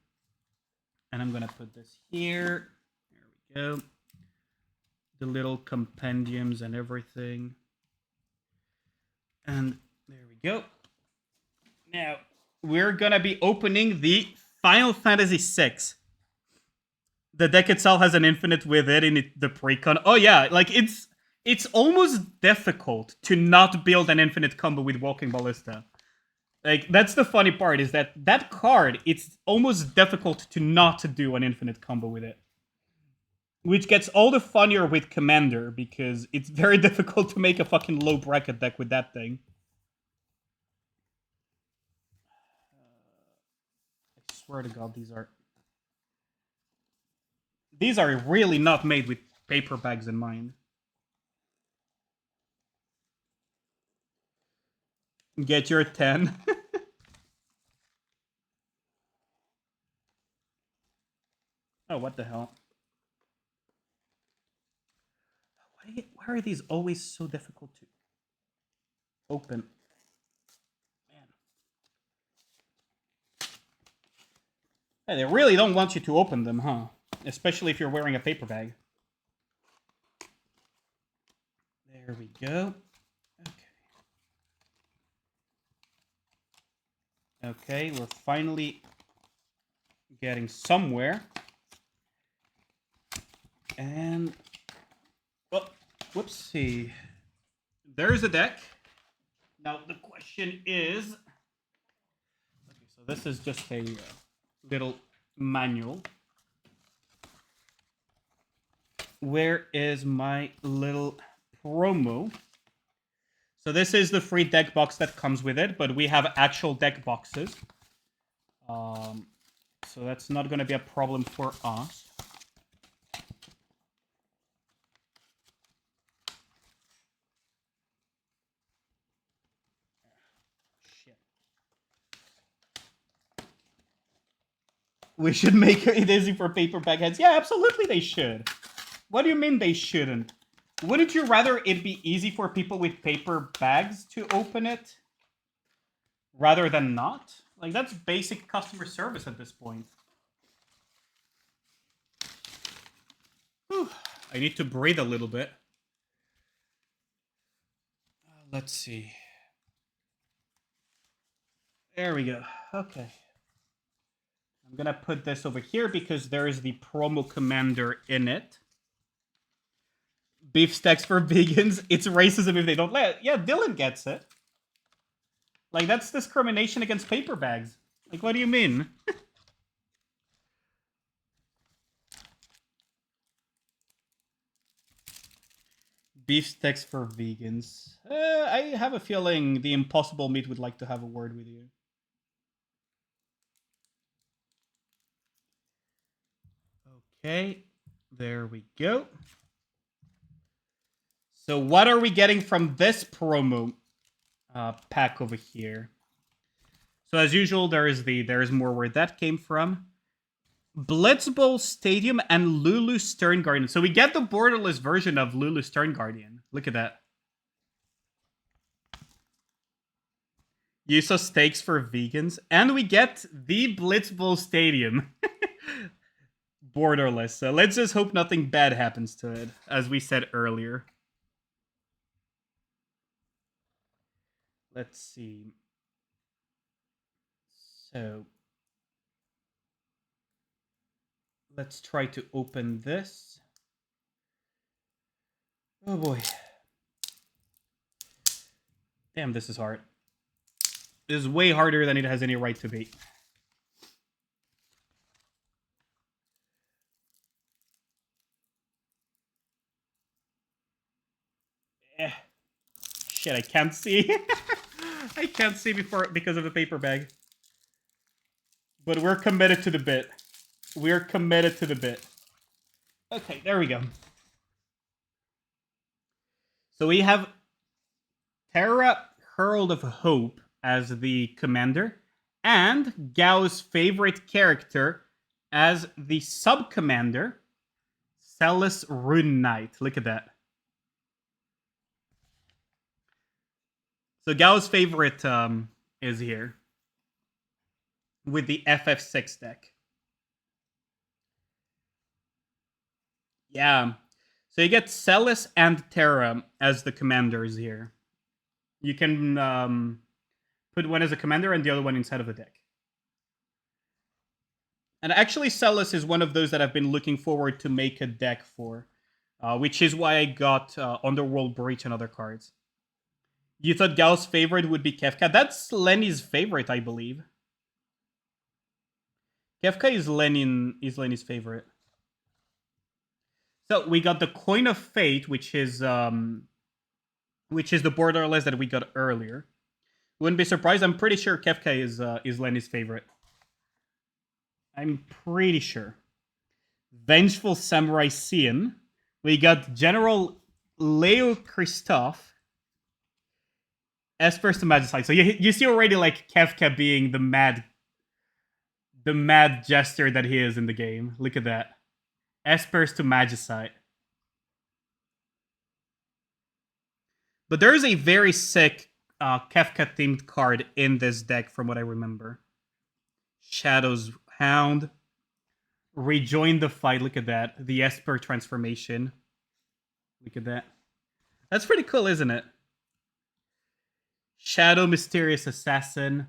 And I'm gonna put this here. There we go. The little compendiums and everything. And there we go. Now, we're gonna be opening the Final Fantasy VI. The deck itself has an infinite with it in the precon. Oh yeah, like it's almost difficult to not build an infinite combo with Walking Ballista. Like that's the funny part is that card, it's almost difficult to not do an infinite combo with it. Which gets all the funnier with Commander because it's very difficult to make a fucking low bracket deck with that thing. I swear to God, these are really not made with paper bags in mind. Get your 10. Oh, what the hell? Why are these always so difficult to open? Man. Yeah, they really don't want you to open them, huh? Especially if you're wearing a paper bag. There we go. Okay, we're finally getting somewhere. And, well, whoopsie. There's a deck. Now, the question is... Okay, so this is just a little manual. Where is my little promo? So this is the free deck box that comes with it, but we have actual deck boxes. So that's not going to be a problem for us. Shit. We should make it easy for paper bag heads. Yeah, absolutely they should. What do you mean they shouldn't? Wouldn't you rather it be easy for people with paper bags to open it rather than not? Like, that's basic customer service at this point. Whew. I need to breathe a little bit. Let's see. There we go. Okay. I'm gonna put this over here because there is the promo commander in it. Beef stacks for vegans. It's racism if they don't let it. Yeah, Dylan gets it. Like, that's discrimination against paper bags. Like, what do you mean? Beef sticks for vegans. I have a feeling the Impossible Meat would like to have a word with you. Okay. There we go. So what are we getting from this promo pack over here? So as usual, there's more where that came from. Blitzball Stadium and Lulu Stern Guardian. So we get the borderless version of Lulu Stern Guardian. Look at that. Use of stakes for vegans. And we get the Blitzball Stadium. Borderless. So let's just hope nothing bad happens to it, as we said earlier. Let's see. So let's try to open this. Oh boy. Damn, this is hard. This is way harder than it has any right to be. Shit, I can't see. I can't see because of the paper bag. But we're committed to the bit. We're committed to the bit. Okay, there we go. So we have Terra Herald of Hope as the commander, and Gao's favorite character as the sub-commander, Celis Rune Knight. Look at that. So Gao's favorite is here with the FF6 deck. Yeah. So you get Celis and Terra as the commanders here. You can put one as a commander and the other one inside of the deck. And actually Celis is one of those that I've been looking forward to make a deck for, which is why I got Underworld Breach and other cards. You thought Gao's favorite would be Kefka? That's Lenny's favorite, I believe. Kefka is Lenny's favorite. So we got the Coin of Fate, which is the borderless that we got earlier. Wouldn't be surprised. I'm pretty sure Kefka is Lenny's favorite. I'm pretty sure. Vengeful Samurai Cian. We got General Leo Christophe. Espers to Magicite. So you see already like Kefka being the mad jester that he is in the game. Look at that. Espers to Magicite. But there is a very sick Kefka themed card in this deck from what I remember. Shadow's Hound. Rejoin the fight. Look at that. The Esper transformation. Look at that. That's pretty cool, isn't it? Shadow Mysterious Assassin.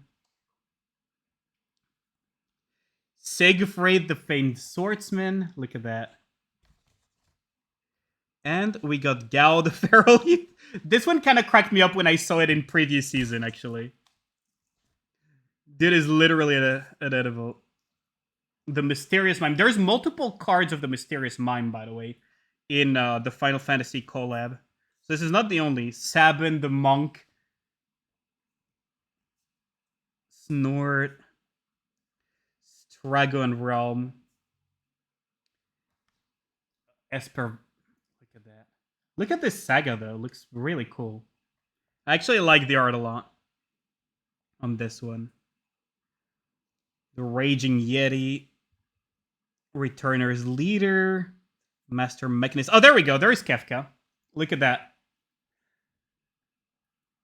Siegfried the Famed Swordsman. Look at that. And we got Gao the Feral Youth. This one kind of cracked me up when I saw it in previous season, actually. Dude is literally an edible. The Mysterious Mime. There's multiple cards of the Mysterious Mime, by the way, in the Final Fantasy collab. So this is not the only. Sabin the Monk. Snort. Dragon Realm. Esper. Look at that. Look at this saga, though. Looks really cool. I actually like the art a lot on this one. The Raging Yeti. Returner's Leader. Master Mechanist. Oh, there we go. There's Kefka. Look at that.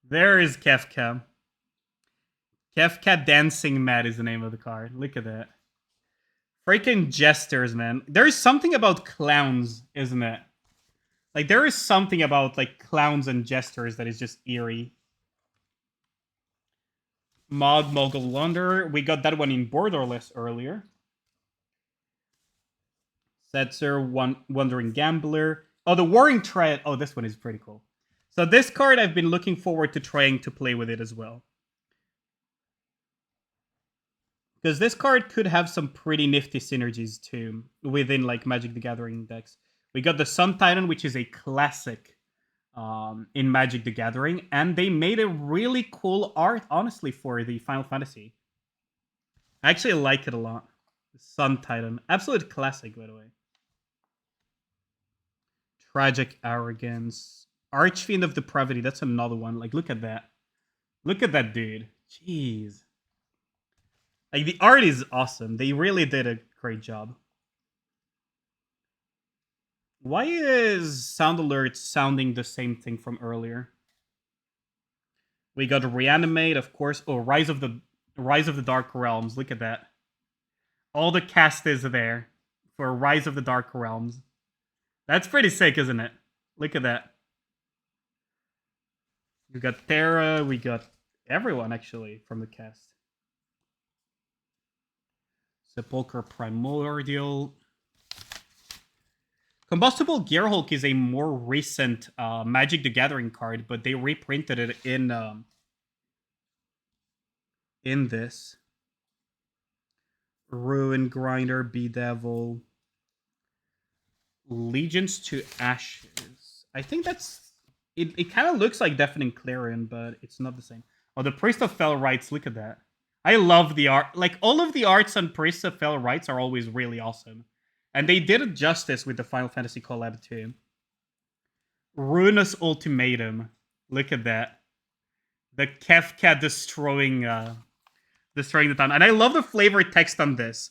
There is Kefka. Kefka Dancing Mad is the name of the card. Look at that. Freaking jesters, man. There is something about clowns, isn't it? Like, there is something about, like, clowns and jesters that is just eerie. Mod Mogul Wanderer. We got that one in borderless earlier. Setzer, Wandering Gambler. Oh, the Warring Triad. Oh, this one is pretty cool. So this card, I've been looking forward to trying to play with it as well. Because this card could have some pretty nifty synergies too within like Magic the Gathering decks. We got the Sun Titan, which is a classic in Magic the Gathering, and they made a really cool art, honestly, for the Final Fantasy. I actually like it a lot. The Sun Titan. Absolute classic, by the way. Tragic Arrogance. Archfiend of Depravity. That's another one. Like, look at that. Look at that dude. Jeez. Like, the art is awesome. They really did a great job. Why is Sound Alert sounding the same thing from earlier? We got Reanimate, of course. Oh, Rise of the Dark Realms. Look at that. All the cast is there for Rise of the Dark Realms. That's pretty sick, isn't it? Look at that. We got Terra. We got everyone, actually, from the cast. Sepulchre Primordial. Combustible Gearhulk is a more recent Magic the Gathering card, but they reprinted it in this. Ruin Grinder, Bedevil. Legions to Ashes. I think that's... It kind of looks like Deafening Clarion, but it's not the same. Oh, the Priest of Fell Rites, look at that. I love the art. Like, all of the arts on Priest of Fell Rites are always really awesome. And they did it justice with the Final Fantasy collab too. Ruinous Ultimatum. Look at that. The Kefka destroying the town. And I love the flavor text on this.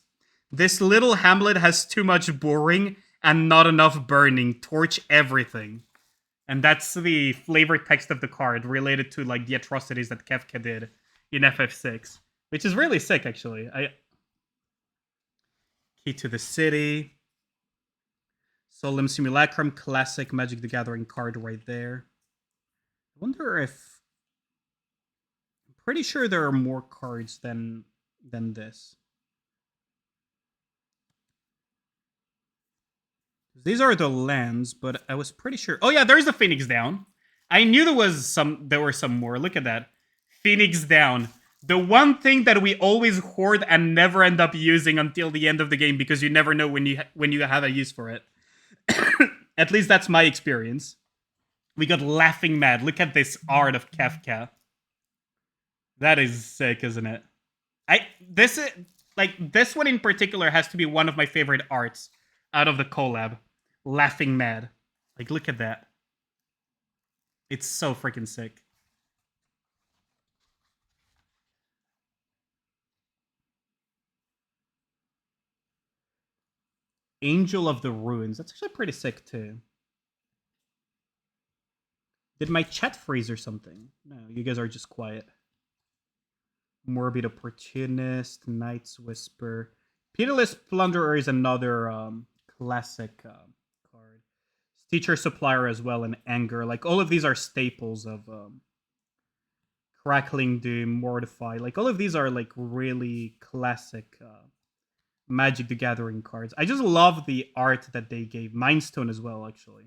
This little hamlet has too much boring and not enough burning. Torch everything. And that's the flavor text of the card related to like the atrocities that Kefka did in FF6. Which is really sick, actually. Key to the City. Solemn Simulacrum, classic Magic the Gathering card right there. I wonder if... I'm pretty sure there are more cards than this. These are the lands, but I was pretty sure... Oh yeah, there's the Phoenix Down. I knew there were some more. Look at that. Phoenix Down. The one thing that we always hoard and never end up using until the end of the game because you never know when you have a use for it. At least that's my experience. We got Laughing Mad. Look at this art of Kefka. That is sick, isn't it? This one in particular has to be one of my favorite arts out of the collab. Laughing Mad. Like, look at that. It's so freaking sick. Angel of the Ruins. That's actually pretty sick, too. Did my chat freeze or something? No, you guys are just quiet. Morbid Opportunist, Knight's Whisper. Pitiless Plunderer is another classic card. Teacher Supplier as well, and Anger. Like, all of these are staples of Crackling Doom, Mortify. Like, all of these are, like, really classic Magic the Gathering cards. I just love the art that they gave. Mindstone as well, actually.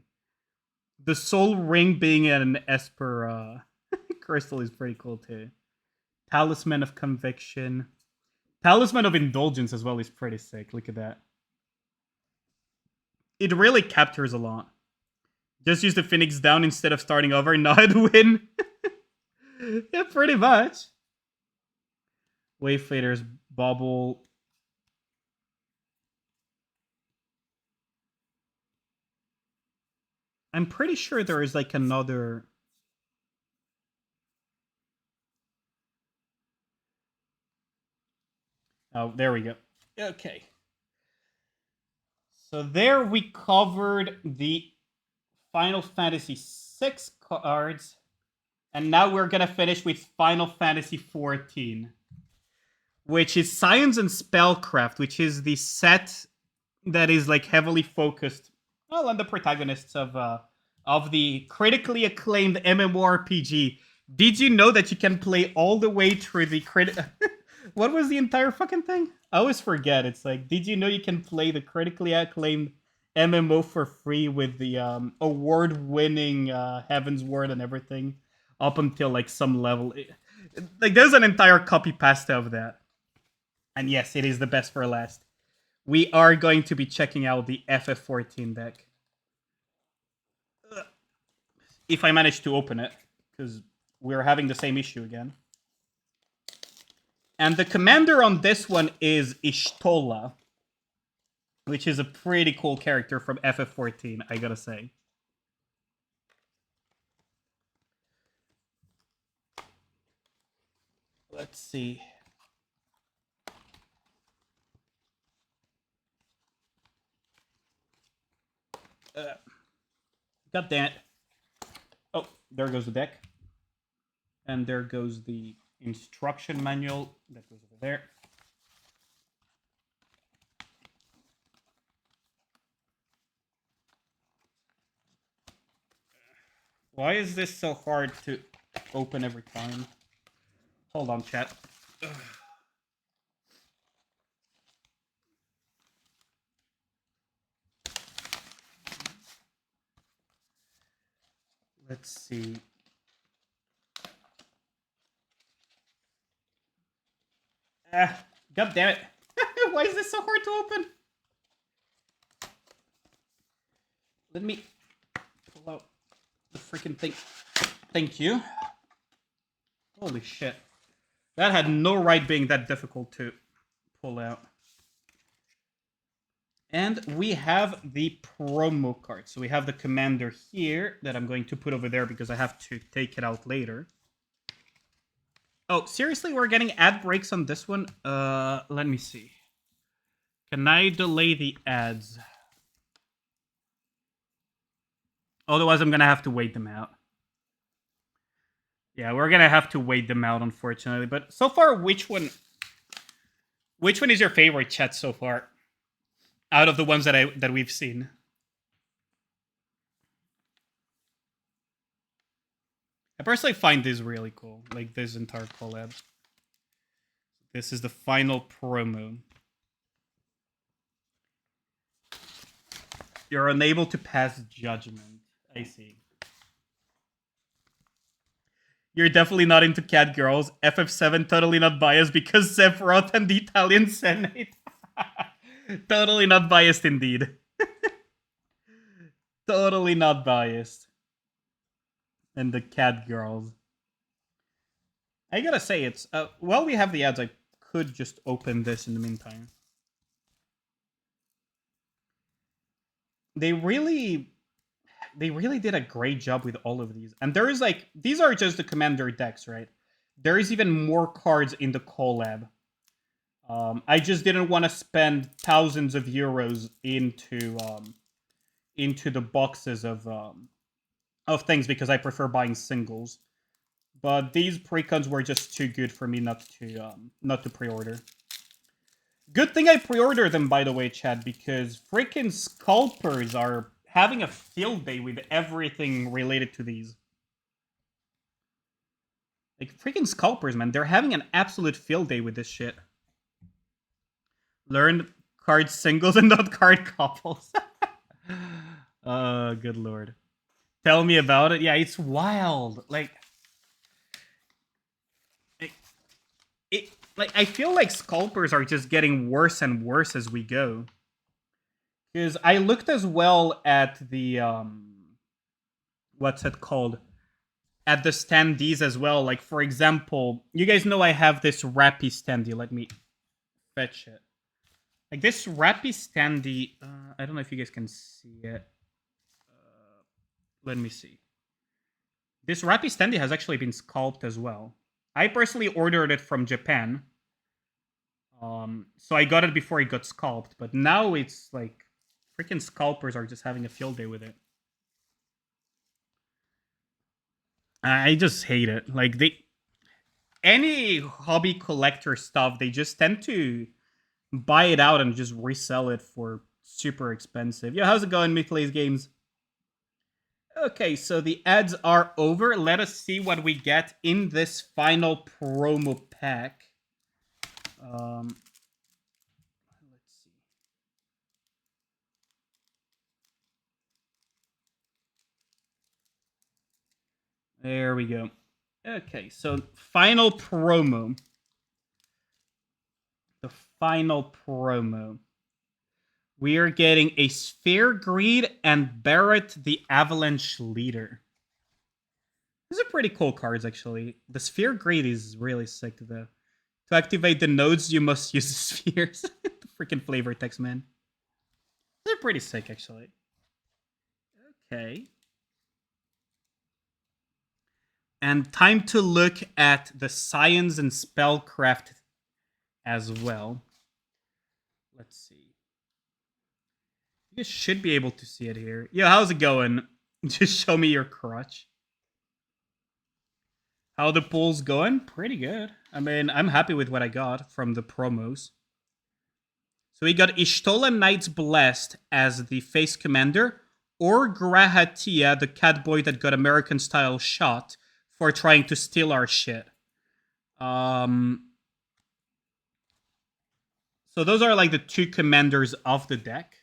The Soul Ring being an Esper crystal is pretty cool, too. Talisman of Conviction. Talisman of Indulgence as well is pretty sick. Look at that. It really captures a lot. Just use the Phoenix Down instead of starting over. Not win. Yeah, pretty much. Wayfader's Bubble. I'm pretty sure there is like another... Oh, there we go. Okay. So there we covered the Final Fantasy VI cards. And now we're going to finish with Final Fantasy XIV. Which is Science and Spellcraft, which is the set that is like heavily focused... Well, on the protagonists of the critically acclaimed MMORPG. Did you know that you can play all the way through the What was the entire fucking thing? I always forget. It's like, did you know you can play the critically acclaimed MMO for free with the award-winning Heaven's Word and everything up until like some level? Like, there's an entire copy pasta of that. And yes, it is the best for last. We are going to be checking out the FF14 deck. If I manage to open it, because we're having the same issue again. And the commander on this one is Ishtola, which is a pretty cool character from FF14, I gotta say. Let's see. God damn it. Oh, there goes the deck. And there goes the instruction manual that goes over there. Why is this so hard to open every time? Hold on, chat. Ugh. Let's see. God damn it. Why is this so hard to open? Let me pull out the freaking thing. Thank you. Holy shit. That had no right being that difficult to pull out. And we have the promo card. So we have the commander here that I'm going to put over there because I have to take it out later. Oh, seriously? We're getting ad breaks on this one? Let me see. Can I delay the ads? Otherwise, I'm going to have to wait them out. Yeah, we're going to have to wait them out, unfortunately. But so far, which one is your favorite, chat, so far? Out of the ones that we've seen. I personally find this really cool. Like, this entire collab. This is the final promo. You're unable to pass judgment. I see. You're definitely not into cat girls. FF7 totally not biased because Sephiroth and the Italian Senate. Totally not biased indeed. Totally not biased. And the cat girls. I gotta say, it's... while we have the ads, I could just open this in the meantime. They really did a great job with all of these. And there is like... These are just the commander decks, right? There is even more cards in the collab. I just didn't want to spend thousands of euros into the boxes of things because I prefer buying singles. But these precons were just too good for me not to pre-order. Good thing I pre-ordered them, by the way, Chad, because freaking scalpers are having a field day with everything related to these. Like, freaking scalpers, man. They're having an absolute field day with this shit. Learn card singles and not card couples. Oh, good lord. Tell me about it. Yeah, it's wild. Like I feel like scalpers are just getting worse and worse as we go. Because I looked as well at the what's it called? At the standees as well. Like, for example, you guys know I have this Rappy standee. Let me fetch it. Like, this Rappy standee, I don't know if you guys can see it. Let me see. This Rappy standee has actually been sculpted as well. I personally ordered it from Japan. So I got it before it got sculpted. But now it's like, freaking scalpers are just having a field day with it. I just hate it. Like, any hobby collector stuff, they just tend to buy it out and just resell it for super expensive. Yo, how's it going, Me Plays Games? Okay, so the ads are over. Let us see what we get in this final promo pack. Let's see. There we go. Okay, so final promo. The final promo. We are getting a Sphere Greed and Barret the Avalanche Leader. These are pretty cool cards, actually. The Sphere Greed is really sick, though. To activate the nodes, you must use the spheres. The freaking flavor text, man. They're pretty sick, actually. Okay. And time to look at the science and spellcraft as well. Let's see. You guys should be able to see it here. Yo, how's it going? Just show me your crotch. How the pool's going? Pretty good. I mean, I'm happy with what I got from the promos. So we got Ishtola Knight's Blessed as the face commander, or Grahatia, the catboy that got American-style shot for trying to steal our shit. So those are like the two commanders of the deck.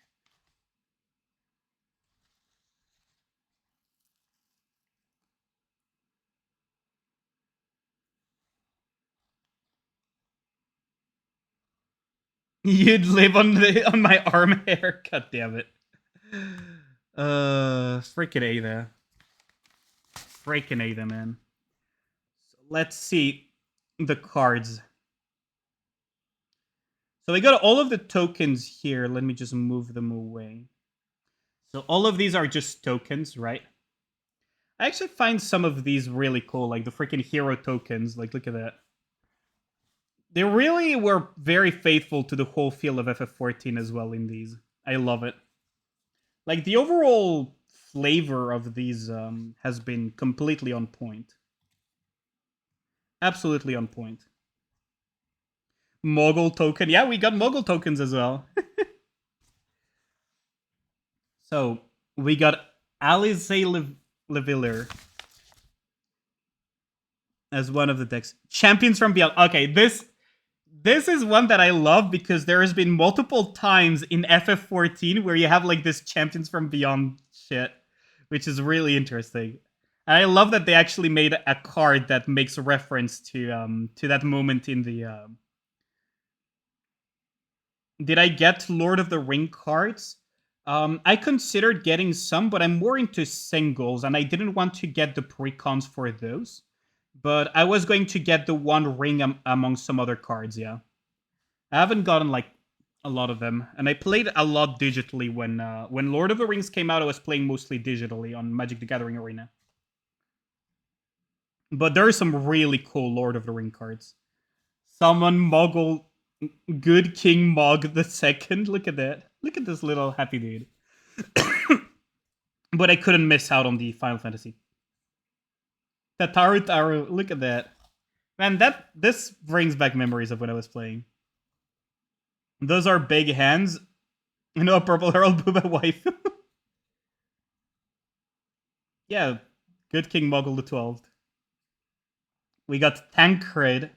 You'd live on my arm hair. God damn it. Freaking Ada. Freaking Ada, man. So let's see the cards. So we got all of the tokens here. Let me just move them away. So all of these are just tokens, right? I actually find some of these really cool, like the freaking hero tokens. Like, look at that. They really were very faithful to the whole feel of FF14 as well in these. I love it. Like, the overall flavor of these has been completely on point. Absolutely on point. Mogul token. Yeah, we got Mogul tokens as well. So, we got Alice Leviller as one of the decks. Champions from Beyond. Okay, this is one that I love because there has been multiple times in FF14 where you have like this Champions from Beyond shit, which is really interesting. And I love that they actually made a card that makes reference to that moment in the. Did I get Lord of the Ring cards? I considered getting some, but I'm more into singles, and I didn't want to get the precons for those. But I was going to get the One Ring among some other cards, yeah. I haven't gotten, like, a lot of them. And I played a lot digitally when Lord of the Rings came out. I was playing mostly digitally on Magic the Gathering Arena. But there are some really cool Lord of the Ring cards. Summon Mogul, Good King Mog the Second. Look at that. Look at this little happy dude. But I couldn't miss out on the Final Fantasy. Tataru, look at that. Man, this brings back memories of when I was playing. Those are big hands. You know, a Purple Herald Booba wife. Yeah, Good King Mogul the 12th. We got Tancred.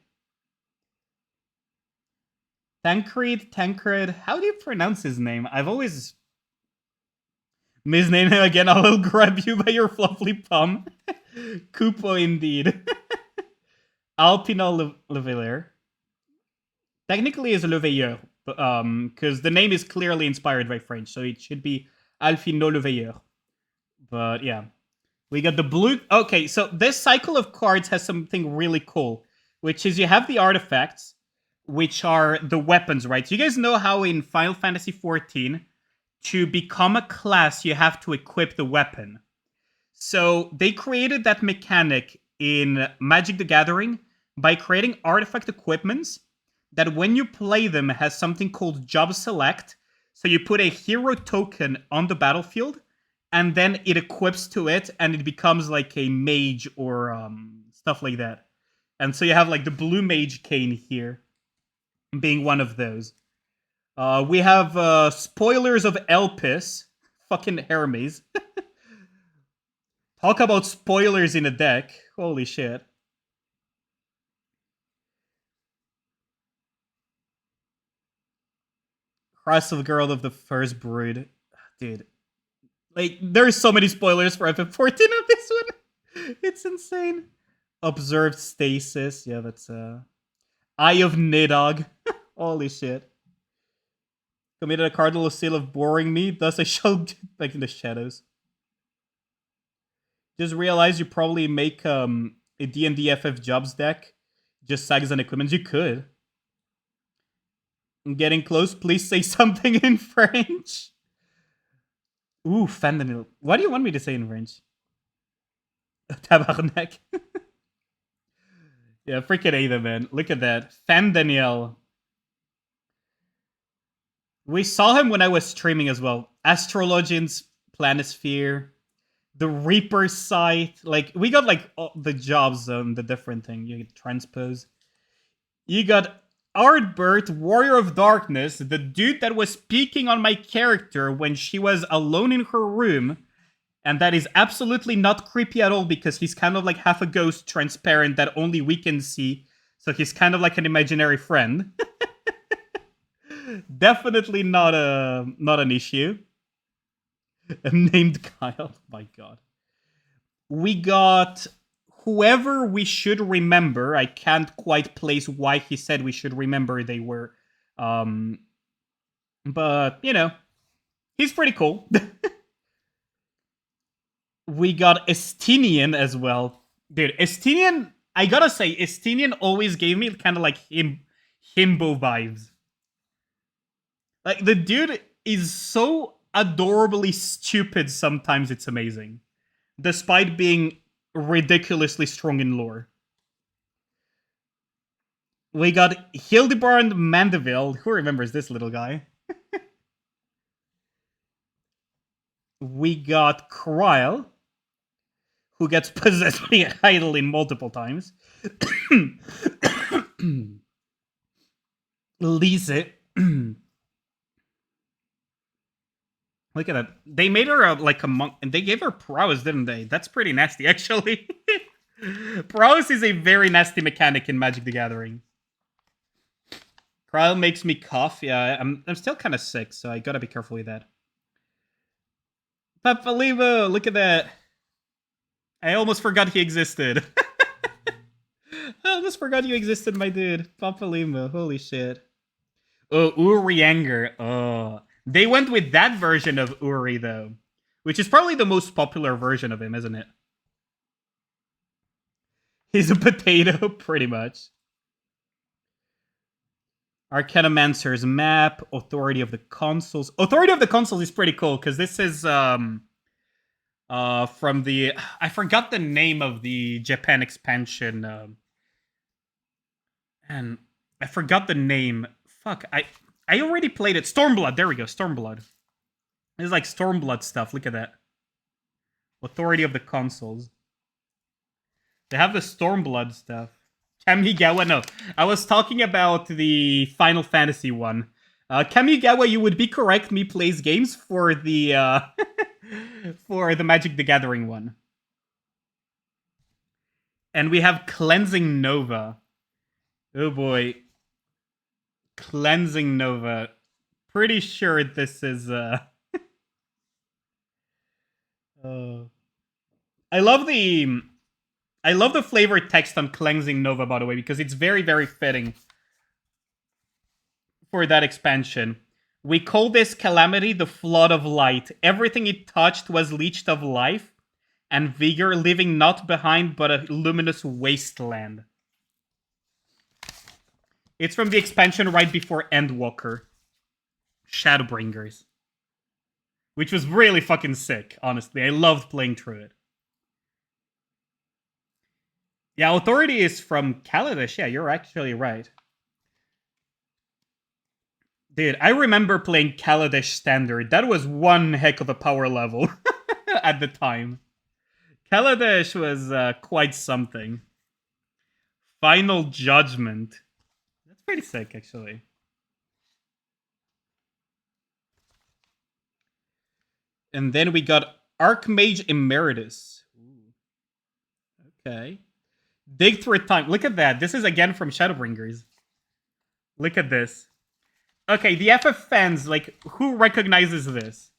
Tancred. How do you pronounce his name? I've always misnamed him again. I will grab you by your fluffy palm. Kupo indeed. Alpino Leveilleur. Technically is Leveilleur, because the name is clearly inspired by French, so it should be Alpino Leveilleur. But yeah. We got the blue... Okay, so this cycle of cards has something really cool, which is you have the artifacts, which are the weapons, right? So you guys know how in Final Fantasy XIV, to become a class, you have to equip the weapon. So they created that mechanic in Magic the Gathering by creating artifact equipments that when you play them has something called Job Select. So you put a hero token on the battlefield, and then it equips to it, and it becomes like a mage or stuff like that. And so you have like the blue mage cane here, being one of those. We have spoilers of Elpis. Fucking Hermes. Talk about spoilers in a deck. Holy shit. Cross of Girl of the First Brood. Dude. Like, there's so many spoilers for FF14 on this one. It's insane. Observed Stasis. Yeah, that's Eye of Nidog. Holy shit. Committed a cardinal seal of boring me, thus I shall back in the shadows. Just realize you probably make a D&D FF Jobs deck. Just sagas and equipment. You could. I'm getting close. Please say something in French. Ooh, fentanyl. What do you want me to say in French? Tabarnak. Yeah, freaking Ada, man. Look at that. Fan Danielle. We saw him when I was streaming as well. Astrologians, Planisphere, the Reaper site. Like, we got like all the jobs on the different thing. You get Transpose. You got Ardbert, Warrior of Darkness, the dude that was peeking on my character when she was alone in her room. And that is absolutely not creepy at all because he's kind of like half a ghost, transparent, that only we can see. So he's kind of like an imaginary friend. Definitely not an issue. Named Kyle. Oh my god. We got whoever we should remember. I can't quite place why he said we should remember they were. But, you know, he's pretty cool. We got Estinian as well. Dude, Estinian, I gotta say, Estinian always gave me kind of like himbo vibes. Like, the dude is so adorably stupid sometimes it's amazing. Despite being ridiculously strong in lore. We got Hildebrand Mandeville. Who remembers this little guy? We got Kryle, who gets possessed by Heidelin multiple times. Lise. Look at that. They made her like a monk, and they gave her prowess, didn't they? That's pretty nasty, actually. Prowess is a very nasty mechanic in Magic the Gathering. Kryle makes me cough. Yeah, I'm still kind of sick, so I gotta be careful with that. Papalivo, look at that. I almost forgot he existed. I almost forgot you existed, my dude. Papalimo, holy shit. Oh, Urianger. Oh. They went with that version of Uri, though. Which is probably the most popular version of him, isn't it? He's a potato, pretty much. Arcanomancer's map, Authority of the Consuls. Authority of the Consuls is pretty cool, because this is from the... I forgot the name of the Japan expansion. And I forgot the name. Fuck, I already played it. Stormblood, there we go, Stormblood. It's like Stormblood stuff, look at that. Authority of the Consuls. They have the Stormblood stuff. Kamigawa, no. I was talking about the Final Fantasy one. Kamigawa, you would be correct. Me plays games for the for the Magic the Gathering one. And we have Cleansing Nova. Oh boy. Cleansing Nova. Pretty sure this is I love the flavor text on Cleansing Nova, by the way, because it's very, very fitting for that expansion. We call this calamity the Flood of Light. Everything it touched was leached of life and vigor, leaving naught behind but a luminous wasteland. It's from the expansion right before Endwalker. Shadowbringers. Which was really fucking sick, honestly. I loved playing through it. Yeah, Authority is from Kaladesh. Yeah, you're actually right. Dude, I remember playing Kaladesh Standard. That was one heck of a power level at the time. Kaladesh was quite something. Final Judgment. That's pretty sick, actually. And then we got Archmage Emeritus. Ooh. Okay. Dig through time. Look at that. This is again from Shadowbringers. Look at this. Okay, the FF fans, like, who recognizes this?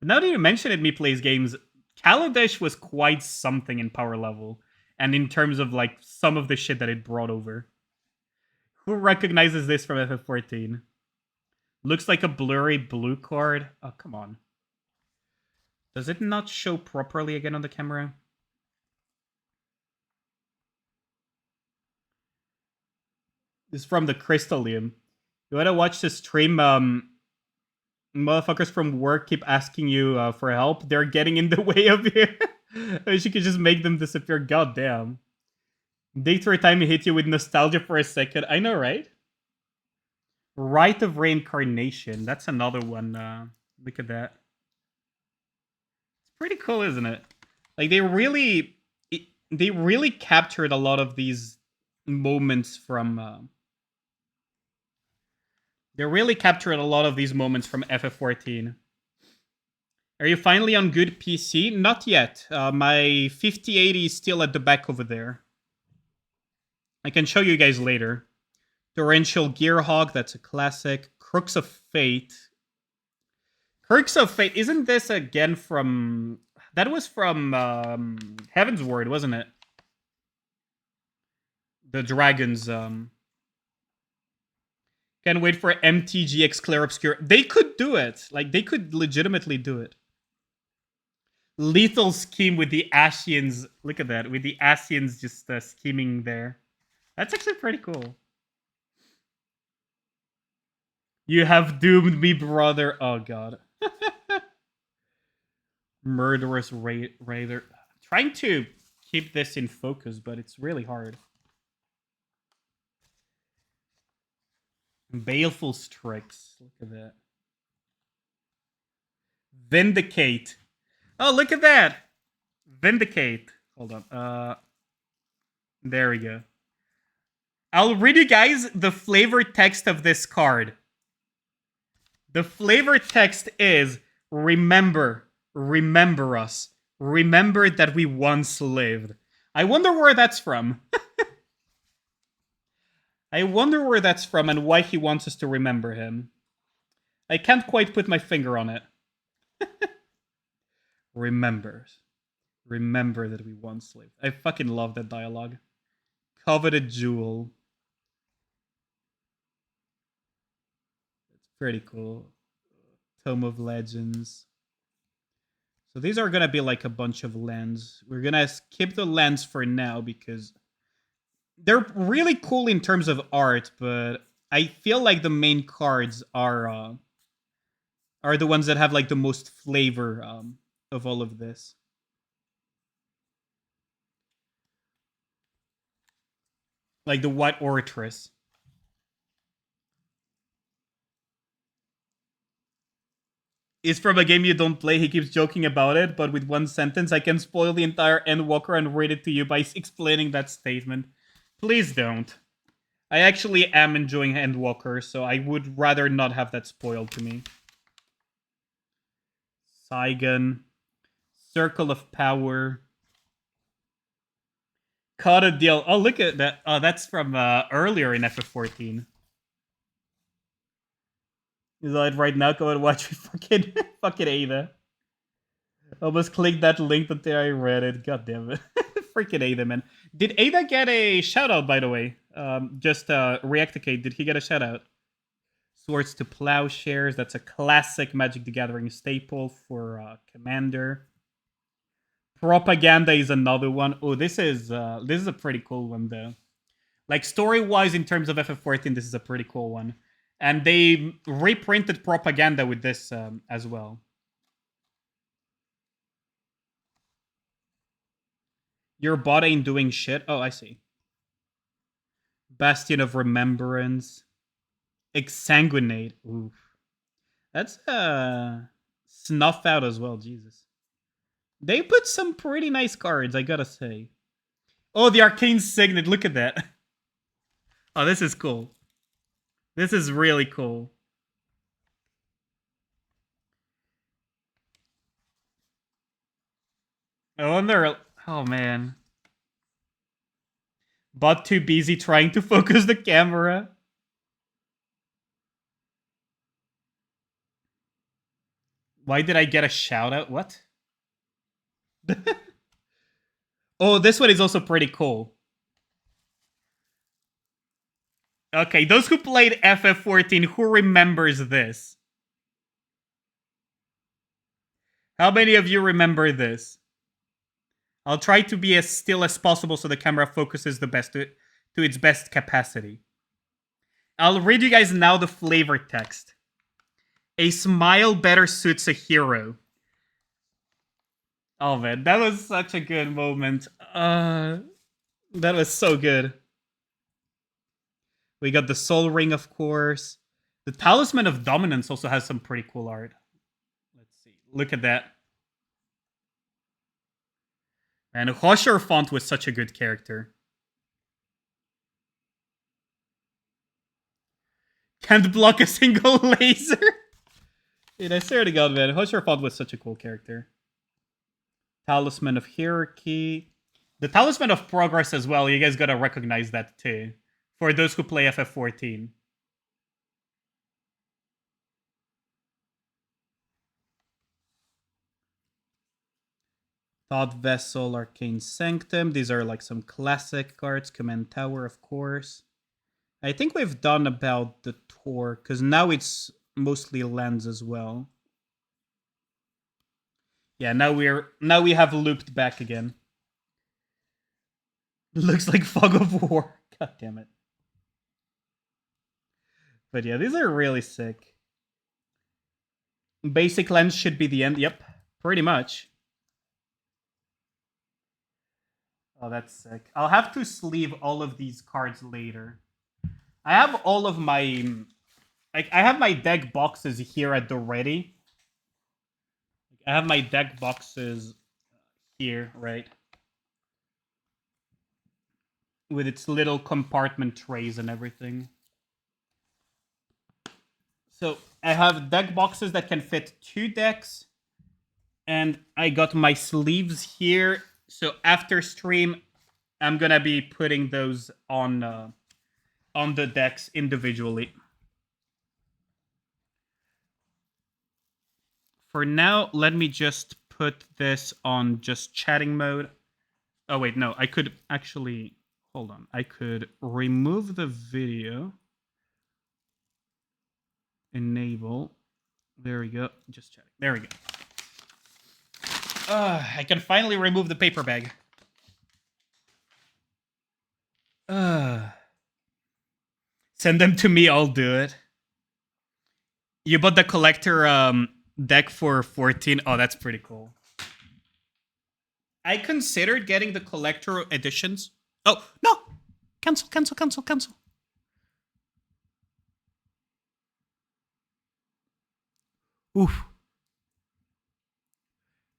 Now that you mention it, me plays games, Kaladesh was quite something in power level. And in terms of, like, some of the shit that it brought over. Who recognizes this from FF14? Looks like a blurry blue card. Oh, come on. Does it not show properly again on the camera? This is from the Crystallium. You wanna watch the stream? Motherfuckers from work keep asking you for help. They're getting in the way of you. I wish you could just make them disappear. Goddamn. Date for a time hit you with nostalgia for a second. I know, right? Rite of Reincarnation. That's another one. Look at that. It's pretty cool, isn't it? Like they really captured a lot of these moments from. They really captured a lot of these moments from FF14. Are you finally on good PC? Not yet. My 5080 is still at the back over there. I can show you guys later. Torrential Gearhawk, that's a classic. Crooks of Fate. Crooks of Fate, isn't this again from... That was from Heaven's Word, wasn't it? The dragons. Can't wait for MTG X Clair Obscure. They could do it. Like, they could legitimately do it. Lethal scheme with the Ashians. Look at that. With the Ashians just scheming there. That's actually pretty cool. You have doomed me, brother. Oh, God. Murderous Raider. Trying to keep this in focus, but it's really hard. Baleful Strix. Look at that. Vindicate. Oh, look at that! Vindicate. Hold on. There we go. I'll read you guys the flavor text of this card. The flavor text is, remember us. Remember that we once lived. I wonder where that's from. I wonder where that's from and why he wants us to remember him. I can't quite put my finger on it. Remember that we once lived. I fucking love that dialogue. Coveted Jewel. It's pretty cool. Tome of Legends. So these are gonna be like a bunch of lands. We're gonna skip the lands for now because they're really cool in terms of art, but I feel like the main cards are the ones that have like the most flavor of all of this. Like the White Oratress. Is from a game you don't play. He keeps joking about it, but with one sentence, I can spoil the entire Endwalker and read it to you by explaining that statement. Please don't. I actually am enjoying Endwalker, so I would rather not have that spoiled to me. Saigon. Circle of Power. Caught a deal. Oh, look at that. Oh, that's from earlier in FF14. Is that right now? Go and watch fucking Ada. Almost clicked that link until I read it. God damn it. Freaking Ada, man. Did Ada get a shout out, by the way? Just Reacticate. Did he get a shout out? Swords to Plowshares. That's a classic Magic the Gathering staple for Commander. Propaganda is another one. Oh, this is a pretty cool one, though. Like, story-wise, in terms of FF14, this is a pretty cool one. And they reprinted Propaganda with this as well. Your bot ain't doing shit. Oh, I see. Bastion of Remembrance. Exsanguinate. Oof. That's Snuff Out as well, Jesus. They put some pretty nice cards, I gotta say. Oh, the Arcane Signet. Look at that. Oh, this is cool. This is really cool. I wonder... Oh, man. Bot too busy trying to focus the camera. Why did I get a shout out? What? Oh, this one is also pretty cool. Okay, those who played FF14, who remembers this? How many of you remember this? I'll try to be as still as possible so the camera focuses the best to its best capacity. I'll read you guys now the flavor text. A smile better suits a hero. Oh man, that was such a good moment. That was so good. We got the Soul Ring, of course. The Talisman of Dominance also has some pretty cool art. Let's see. Look at that. And Hosher Font was such a good character. Can't block a single laser. Dude, I swear to God, man. Hosher Font was such a cool character. Talisman of Hierarchy. The Talisman of Progress as well. You guys gotta recognize that too. For those who play FF14. Thought Vessel, Arcane Sanctum. These are like some classic cards. Command Tower, of course. I think we've done about the tour, because now it's mostly lands as well. Yeah, now we have looped back again. Looks like Fog of War. God damn it. But yeah, these are really sick. Basic lands should be the end. Yep, pretty much. Oh, that's sick. I'll have to sleeve all of these cards later. I have all of my... I have my deck boxes here at the ready. I have my deck boxes here, right? With its little compartment trays and everything. So I have deck boxes that can fit 2 decks. And I got my sleeves here. So after stream, I'm going to be putting those on the decks individually. For now, let me just put this on just chatting mode. Oh, wait, no. I could actually... Hold on. I could remove the video. Enable. There we go. Just chatting. There we go. I can finally remove the paper bag. Send them to me, I'll do it. You bought the collector deck for 14. Oh, that's pretty cool. I considered getting the collector editions. Oh, no! Cancel. Oof.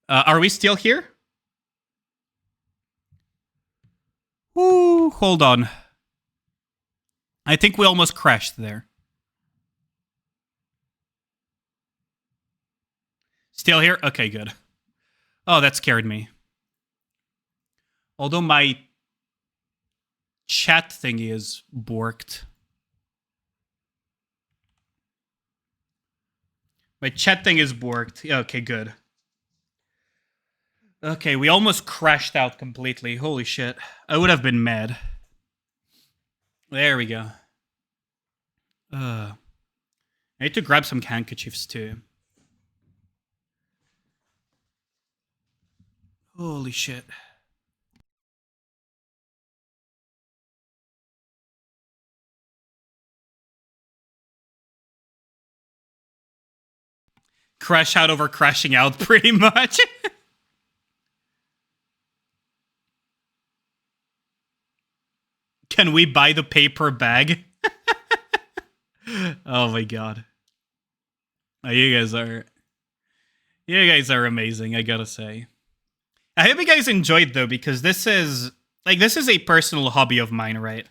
Are we still here? Ooh, hold on. I think we almost crashed there. Still here? Okay, good. Oh, that scared me. Although my chat thingy is borked. My chat thing is borked. Okay, good. Okay, we almost crashed out completely. Holy shit. I would have been mad. There we go. I need to grab some handkerchiefs too. Holy shit. Crash out over crashing out, pretty much. Can we buy the paper bag? Oh my god. Oh, you guys are amazing, I gotta say. I hope you guys enjoyed though, because this is a personal hobby of mine, right?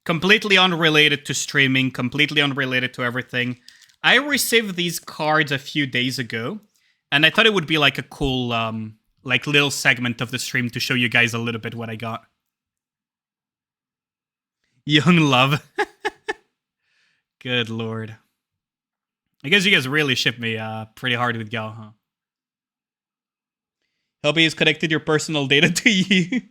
Completely unrelated to streaming, completely unrelated to everything. I received these cards a few days ago, and I thought it would be like a cool, like little segment of the stream to show you guys a little bit what I got. Young love. Good lord. I guess you guys really shipped me pretty hard with Gal, huh? Hobby has connected your personal data to you.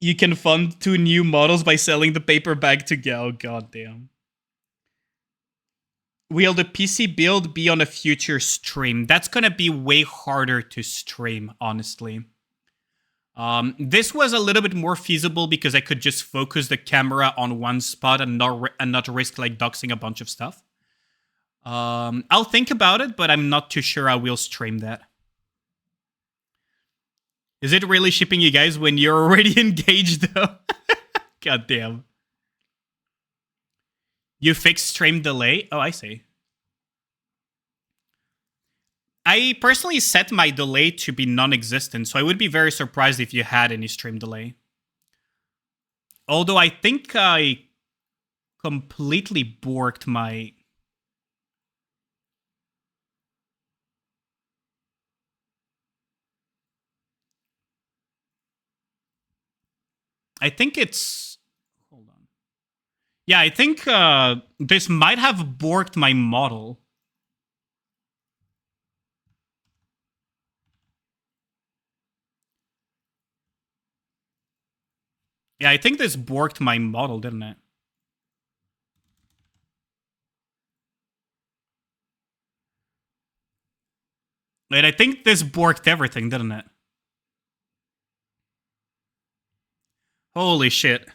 You can fund 2 new models by selling the paper bag to Gal. Goddamn. Will the PC build be on a future stream? That's gonna be way harder to stream, honestly. This was a little bit more feasible because I could just focus the camera on one spot and not risk like doxing a bunch of stuff. I'll think about it, but I'm not too sure I will stream that. Is it really shipping you guys when you're already engaged, though? God damn. You fixed stream delay? Oh, I see. I personally set my delay to be non-existent, so I would be very surprised if you had any stream delay. Although I think I completely borked my... I think it's... Hold on. Yeah, I think this might have borked my model. Yeah, I think this borked my model, didn't it? And I think this borked everything, didn't it? Holy shit.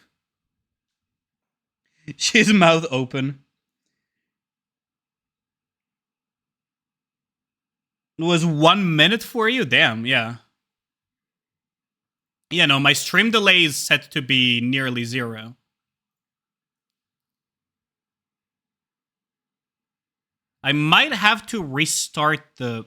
His mouth open. It was 1 minute for you? Damn, yeah. Yeah, no, my stream delay is set to be nearly 0. I might have to restart the